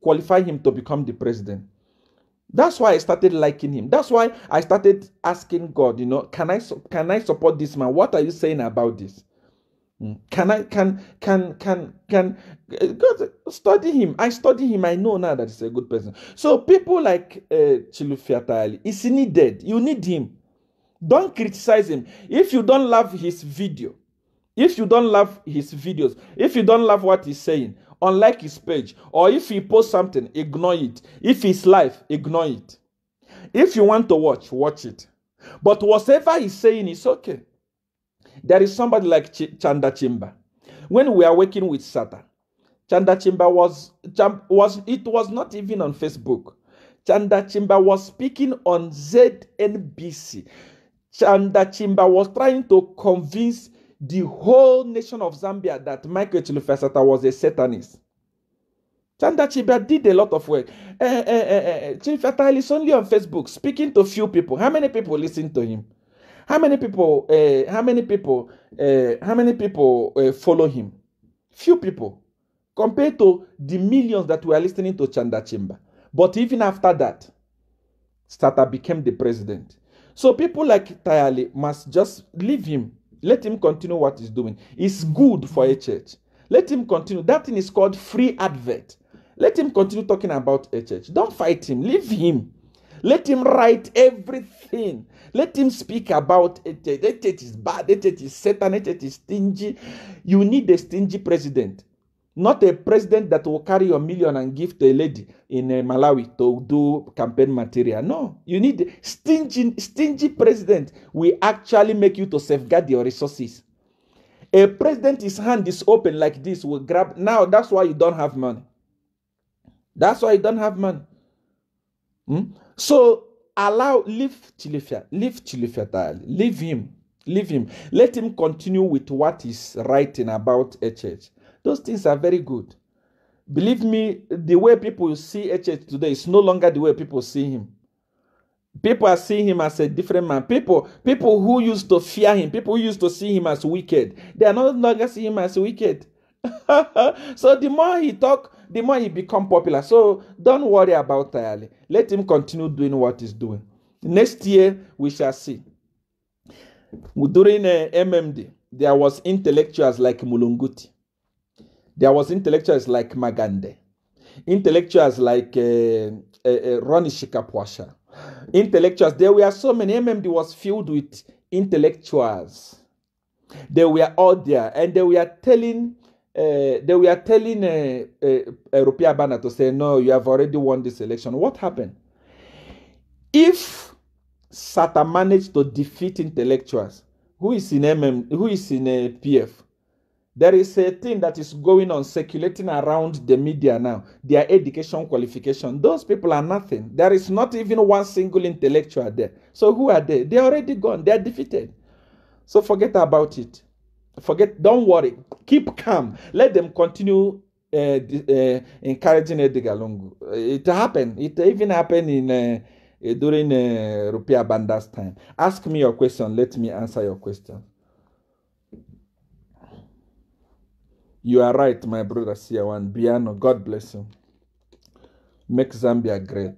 qualify him to become the president. That's why I started liking him. That's why I started asking God, you know, can I support this man? What are you saying about this? God, study him. I study him. I know now that he's a good person. So people like Chilufiatali, is needed. You need him. Don't criticize him. If you don't love his video, if you don't love his videos, if you don't love what he's saying, unlike his page, or if he posts something, ignore it. If he's live, ignore it. If you want to watch it. But whatever he's saying is okay. There is somebody like Chanda Chimba. When we are working with SATA, Chanda Chimba was not even on Facebook. Chanda Chimba was speaking on ZNBC. Chanda Chimba was trying to convince the whole nation of Zambia that Michael Chilufya was a Satanist. Chanda Chimba did a lot of work. Chilufya is only on Facebook, speaking to few people. How many people listen to him? How many people follow him? Few people, compared to the millions that were listening to Chanda Chimba. But even after that, Sata became the president. So people like Tayali must just leave him. Let him continue what he's doing. It's good for a church. Let him continue. That thing is called free advert. Let him continue talking about a church. Don't fight him. Leave him. Let him write everything. Let him speak about it. It is bad. It is Satan. It is stingy. You need a stingy president. Not a president that will carry your million and give to a lady in Malawi to do campaign material. No. You need a stingy president will actually make you to safeguard your resources. A president, his hand is open like this, will grab. Now, that's why you don't have money. That's why you don't have money. So leave Chilufya, leave him. Let him continue with what he's writing about a church. Those things are very good. Believe me, the way people see a church today is no longer the way people see him. People are seeing him as a different man. People who used to fear him, people who used to see him as wicked, they are no longer seeing him as wicked. So the more he talk, the more he become popular. So don't worry about Tayali. Let him continue doing what he's doing. Next year, we shall see. During MMD, there was intellectuals like Mulunguti. There was intellectuals like Magande. Intellectuals like Ronnie Shikapwasha. Intellectuals. There were so many. MMD was filled with intellectuals. They were all there. And they were telling Rupia Bana to say, no, you have already won this election. What happened? If Sata managed to defeat intellectuals, who is in PF, there is a thing that is going on, circulating around the media now. Their education qualification. Those people are nothing. There is not even one single intellectual there. So who are they? They are already gone. They are defeated. So forget about it. Don't worry. Keep calm. Let them continue encouraging Edgar Lungu. It happened. It even happened during Rupia Banda's time. Ask me your question. Let me answer your question. You are right, my brother Siawan Biano. God bless you. Make Zambia great.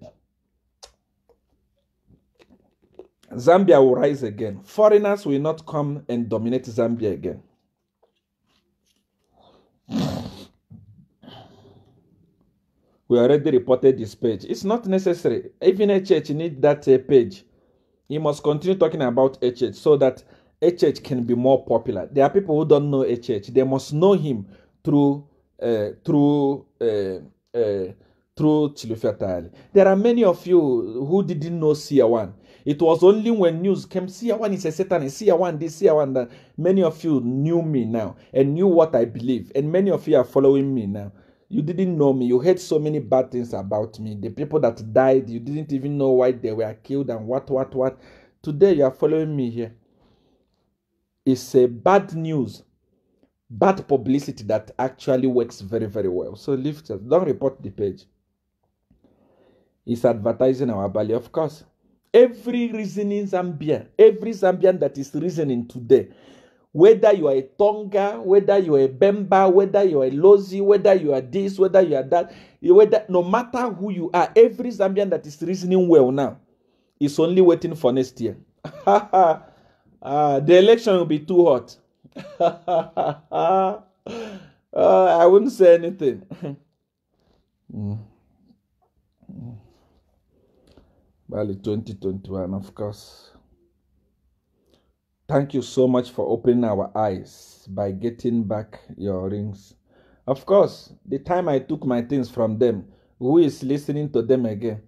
Zambia will rise again. Foreigners will not come and dominate Zambia again. We already reported this page. It's not necessary. Even a church needs that page. He must continue talking about a church so that a church can be more popular. There are people who don't know a church. They must know him through Chilufya Tayali. There are many of you who didn't know Seer. It was only when news came, Seer is a Satanist, Seer this, Seer that many of you knew me now and knew what I believe. And many of you are following me now. You didn't know me. You heard so many bad things about me. The people that died, you didn't even know why they were killed and what. Today you are following me here. It's a bad news, bad publicity that actually works very, very well. So lift it. Don't report the page. It's advertising our value, of course. Every reason in Zambia, every Zambian that is reasoning today Whether you are a Tonga, whether you are a Bemba, whether you are a Lozi, whether you are this, whether you are that, no matter who you are, every Zambian that is reasoning well now is only waiting for next year. The election will be too hot. I wouldn't say anything. Bali 2021, of course. Thank you so much for opening our eyes by getting back your rings. Of course, the time I took my things from them, who is listening to them again?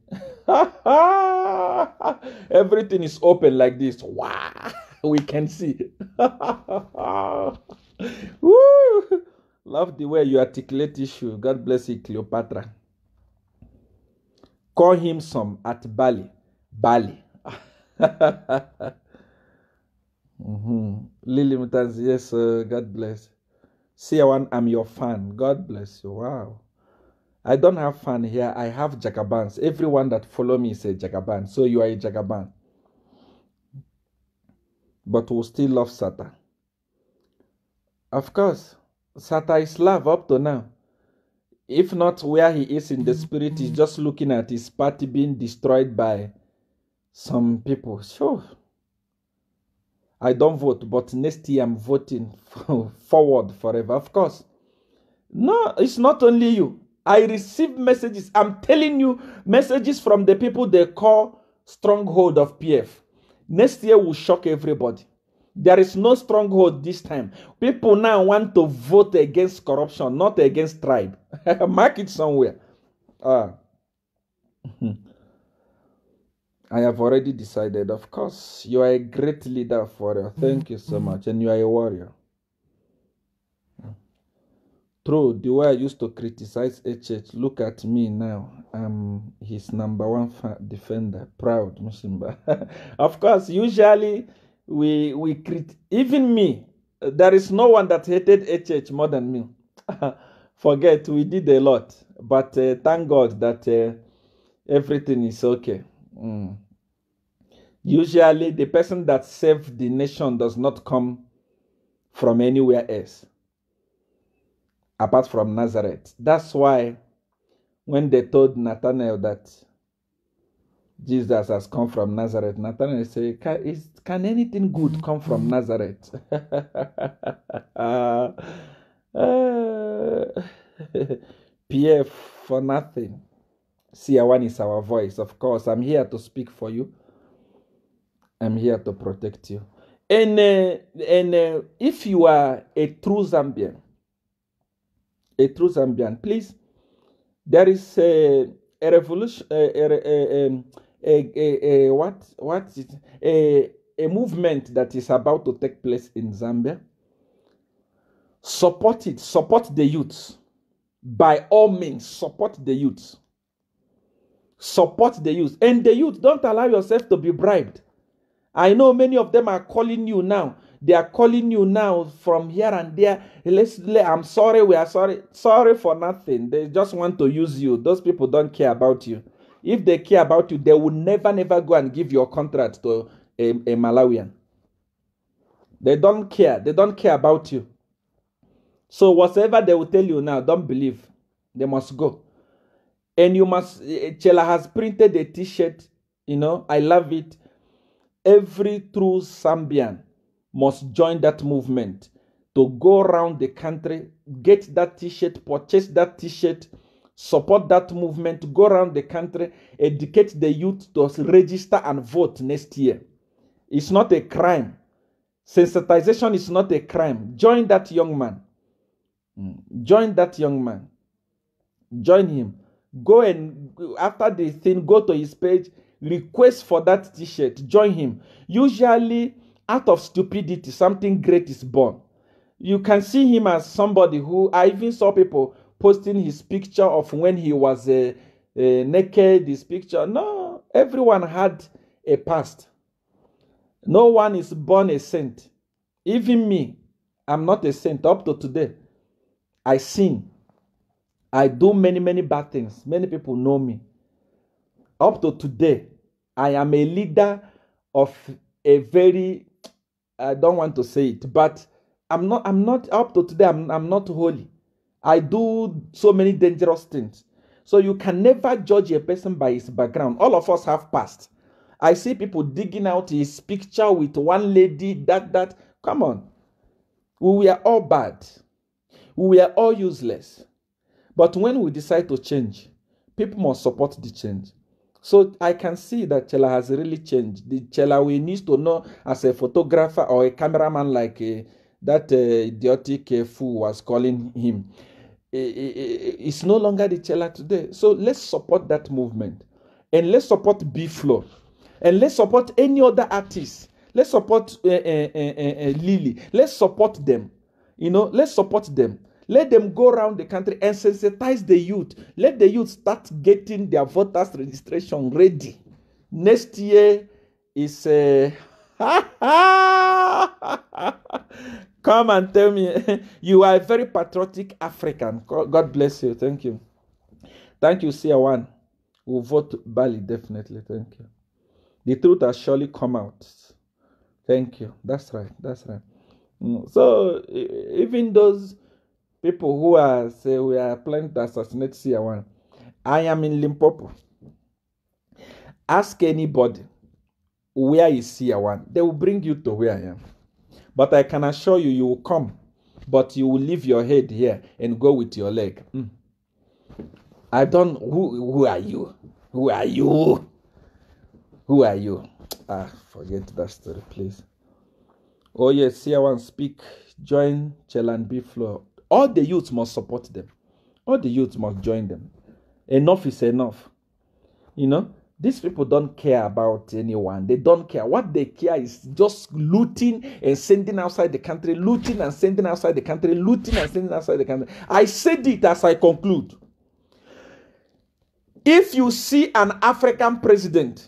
Everything is open like this. Wow, we can see. Woo! Love the way you articulate issue. God bless you, Cleopatra. Call him some at Bali. Bali. Lily Mutanzi, yes, God bless. Seer, I'm your fan. God bless you. Wow. I don't have fan here. I have Jagabans. Everyone that follow me is a Jagaban. So you are a Jagaban. But we still love Sata. Of course, Sata is love up to now. If not where he is in the spirit, he's just looking at his party being destroyed by some people. Sure. I don't vote, but next year I'm voting forward forever. Of course. No, it's not only you. I receive messages. I'm telling you, messages from the people they call stronghold of PF. Next year will shock everybody. There is no stronghold this time. People now want to vote against corruption, not against tribe. Mark it somewhere. I have already decided. Of course, you are a great leader for you. Thank you so much. And you are a warrior. True, the way I used to criticize HH, look at me now. I'm his #1 defender. Proud, Musimba. Of course, usually we even me. There is no one that hated HH more than me. Forget, we did a lot. But thank God that everything is okay. Usually, the person that saved the nation does not come from anywhere else apart from Nazareth. That's why when they told Nathanael that Jesus has come from Nazareth, Nathanael said, can anything good come from Nazareth? PF for nothing. Seer is our voice. Of course, I'm here to speak for you. I'm here to protect you. And if you are a true Zambian, please, there is a revolution, a movement that is about to take place in Zambia. Support it. Support the youth. By all means, support the youth. Support the youth. And the youth, don't allow yourself to be bribed. I know many of them are calling you now. They are calling you now from here and there. I'm sorry, we are sorry. Sorry for nothing. They just want to use you. Those people don't care about you. If they care about you, they will never go and give your contract to a Malawian. They don't care. They don't care about you. So whatever they will tell you now, don't believe. They must go. And you must, Chela has printed a t-shirt, I love it. Every true Zambian must join that movement to go around the country, get that t-shirt, purchase that t-shirt, support that movement, go around the country, educate the youth to register and vote next year. It's not a crime. Sensitization is not a crime. Join that young man. Join that young man. Join him. Go and, after the thing, go to his page, request for that t-shirt, join him. Usually, out of stupidity, something great is born. You can see him as somebody who, I even saw people posting his picture of when he was naked, his picture. No, everyone had a past. No one is born a saint. Even me, I'm not a saint. Up to today, I sin. I do many bad things. Many people know me. Up to today, I am a leader of a very, I don't want to say it, but I'm not up to today. I'm not holy. I do so many dangerous things. So you can never judge a person by his background. All of us have past. I see people digging out his picture with one lady, that. Come on. We were all bad. We were all useless. But when we decide to change, people must support the change. So I can see that Chela has really changed. The Chela we need to know as a photographer or a cameraman like that idiotic fool was calling him. It's no longer the Chela today. So let's support that movement. And let's support B-Flow. And let's support any other artist. Let's support Lily. Let's support them. Let's support them. Let them go around the country and sensitize the youth. Let the youth start getting their voters registration ready. Next year is come and tell me you are a very patriotic African. God bless you. Thank you. Thank you, Seer One. We'll vote Bali, definitely. Thank you. The truth has surely come out. Thank you. That's right. That's right. So even those people who are say we are planning to assassinate Seer One, I am in Limpopo. Ask anybody where is Seer One. They will bring you to where I am. But I can assure you, you will come, but you will leave your head here and go with your leg. I don't. Who are you? Who are you? Who are you? Forget that story, please. Oh yes, Seer One, speak. Join Chelan B-Flow. All the youths must support them. All the youths must join them. Enough is enough. These people don't care about anyone. They don't care. What they care is just looting and sending outside the country, looting and sending outside the country, looting and sending outside the country. I said it as I conclude. If you see an African president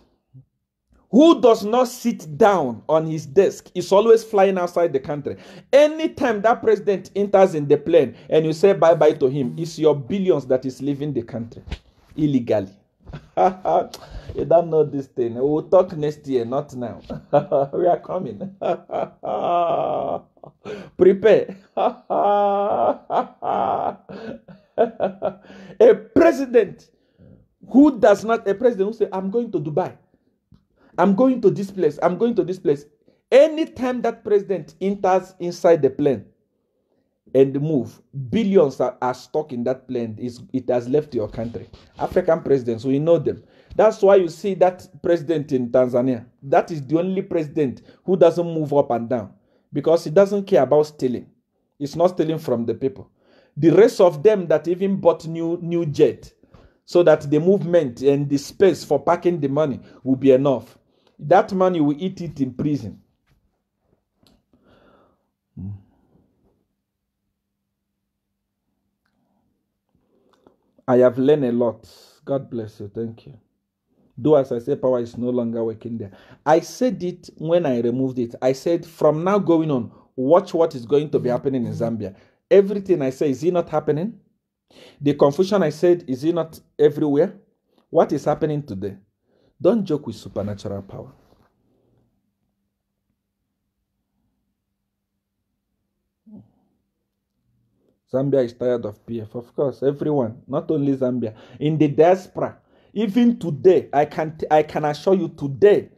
who does not sit down on his desk, is always flying outside the country. Anytime that president enters in the plane and you say bye-bye to him, it's your billions that is leaving the country illegally. You don't know this thing. We'll talk next year, not now. We are coming. Prepare. A president who say, I'm going to Dubai. I'm going to this place. I'm going to this place. Anytime that president enters inside the plane and move, billions are stuck in that plane. It has left your country. African presidents, we know them. That's why you see that president in Tanzania. That is the only president who doesn't move up and down because he doesn't care about stealing. It's not stealing from the people. The rest of them that even bought new jet so that the movement and the space for parking the money will be enough. That money will eat it in prison. I have learned a lot. God bless you. Thank you. Do as I say, power is no longer working there. I said it when I removed it. I said, from now going on, watch what is going to be happening in Zambia. Everything I say, is it not happening? The confusion I said, is it not everywhere? What is happening today? Don't joke with supernatural power. Zambia is tired of PF. Of course, everyone, not only Zambia. In the diaspora, even today, I can assure you today,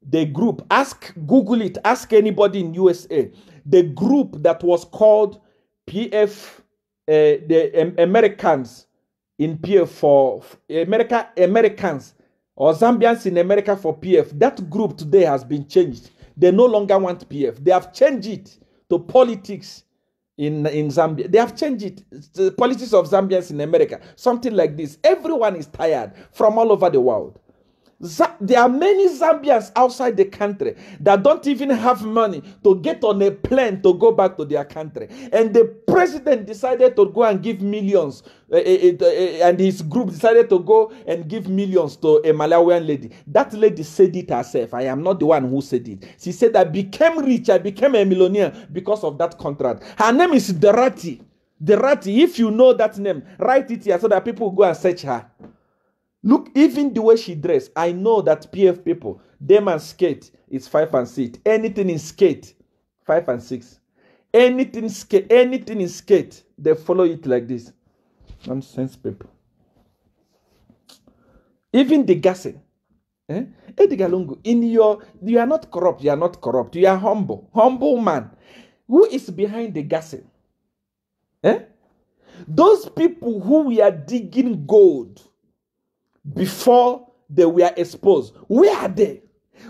the group, Google it, ask anybody in USA, the group that was called PF, the Americans in PF for Americans or Zambians in America for PF, that group today has been changed. They no longer want PF. They have changed it to politics in Zambia. They have changed it. It's the politics of Zambians in America. Something like this. Everyone is tired from all over the world. There are many Zambians outside the country that don't even have money to get on a plane to go back to their country. And the president decided to go and give millions, and his group decided to go and give millions to a Malawian lady. That lady said it herself. I am not the one who said it. She said, I became rich, I became a millionaire because of that contract. Her name is Dorati. Dorati, if you know that name, write it here so that people go and search her. Look, even the way she dressed, I know that PF people, them and skate is 5 and 6. Anything in skate, 5 and 6. Anything in skate, they follow it like this. Nonsense people. Even the gassing. Edgar Lungu, you are not corrupt, you are not corrupt, you are humble man. Who is behind the gassing? Those people who were digging gold before they were exposed, where are they?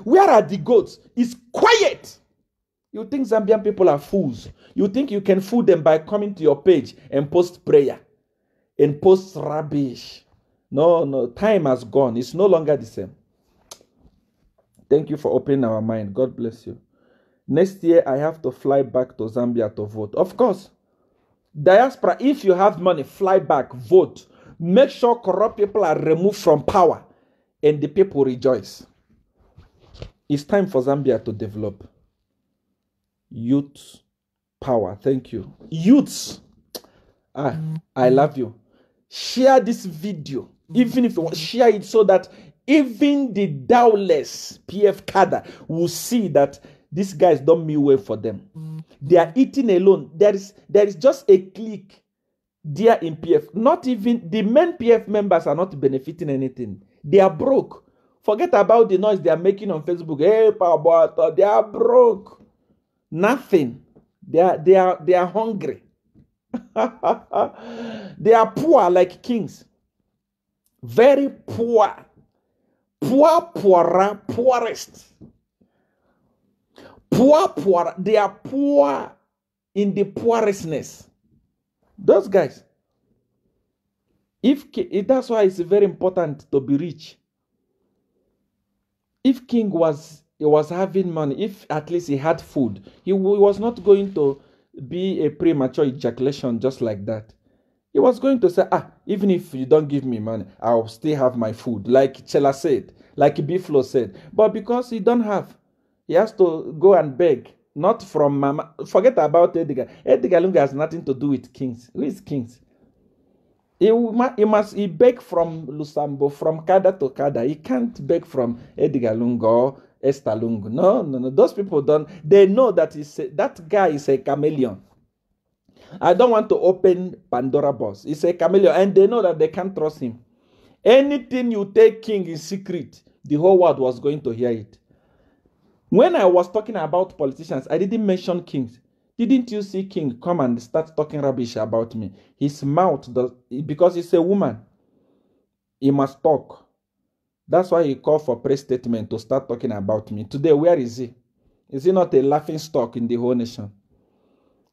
Where are the goats? It's quiet. You think Zambian people are fools? You think you can fool them by coming to your page and post prayer and post rubbish? No, time has gone. It's no longer the same. Thank you for opening our mind. God bless you. Next year, I have to fly back to Zambia to vote. Of course. Diaspora, if you have money, fly back, vote. Make sure corrupt people are removed from power and the people rejoice. It's time for Zambia to develop. Youth power. Thank you. Youths. I love you. Share this video. Even if you want, share it so that even the doubtless PF cadre will see that these guys don't mean well for them. They are eating alone. There is just a clique there in PF. Not even the main PF members are not benefiting anything. They are broke. Forget about the noise they are making on Facebook. Hey, Pabata, they are broke. Nothing. They are hungry. They are poor like kings. Very poor. Poorest. Poor. They are poor in the poorestness. Those guys. That's why it's very important to be rich. If King was having money, if at least he had food, he was not going to be a premature ejaculation just like that. He was going to say, even if you don't give me money, I'll still have my food. Like Chela said, like Biflo said. But because he don't have, he has to go and beg. Not from Mama. Forget about Edgar. Edgar Lungu has nothing to do with kings. Who is kings? He beg from Lusambo, from Kada to Kada. He can't beg from Edgar Lungu or Esther Lungu. No. Those people don't. They know that that guy is a chameleon. I don't want to open Pandora box. He's a chameleon, and they know that they can't trust him. Anything you take King in secret, the whole world was going to hear it. When I was talking about politicians, I didn't mention kings. Didn't you see King come and start talking rubbish about me? His mouth does, because he's a woman. He must talk. That's why he called for press statement to start talking about me. Today, where is he? Is he not a laughing stock in the whole nation?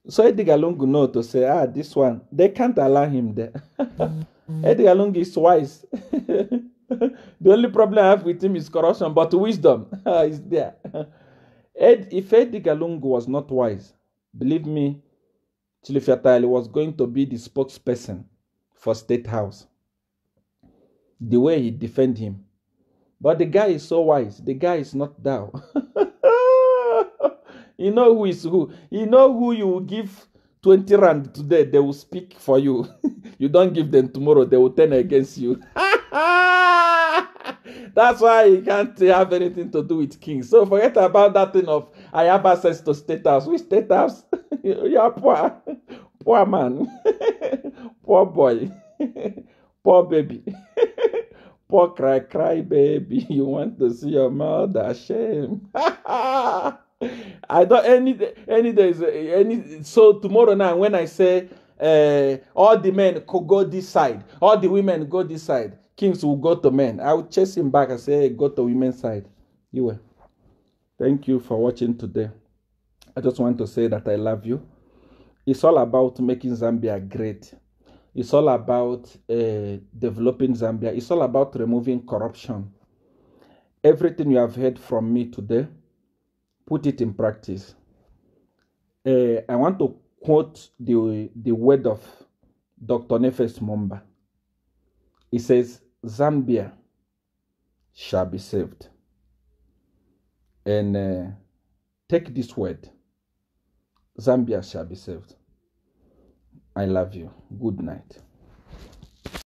So Edgar Lungu know to say, this one, they can't allow him there. Edgar Lungu is wise. The only problem I have with him is corruption, but wisdom is there. If Edgar Lungu was not wise, believe me, Chilifiatali was going to be the spokesperson for State House. The way he defend him. But the guy is so wise. The guy is not thou. You know who is who. You know who you will give 20 rand today. They will speak for you. You don't give them tomorrow. They will turn against you. That's why you can't have anything to do with kings. So forget about that thing of I have access to State House. Which State House? You are poor. Poor man. Poor boy. Poor baby. Poor cry baby. You want to see your mother? Shame. I don't any days so tomorrow now when I say all the men could go this side, all the women go this side, kings will go to men. I will chase him back and say, go to women's side. You will. Thank you for watching today. I just want to say that I love you. It's all about making Zambia great. It's all about developing Zambia. It's all about removing corruption. Everything you have heard from me today, put it in practice. I want to quote the word of Dr. Nefes Mumba. He says, Zambia shall be saved. And take this word. Zambia shall be saved. I love you. Good night.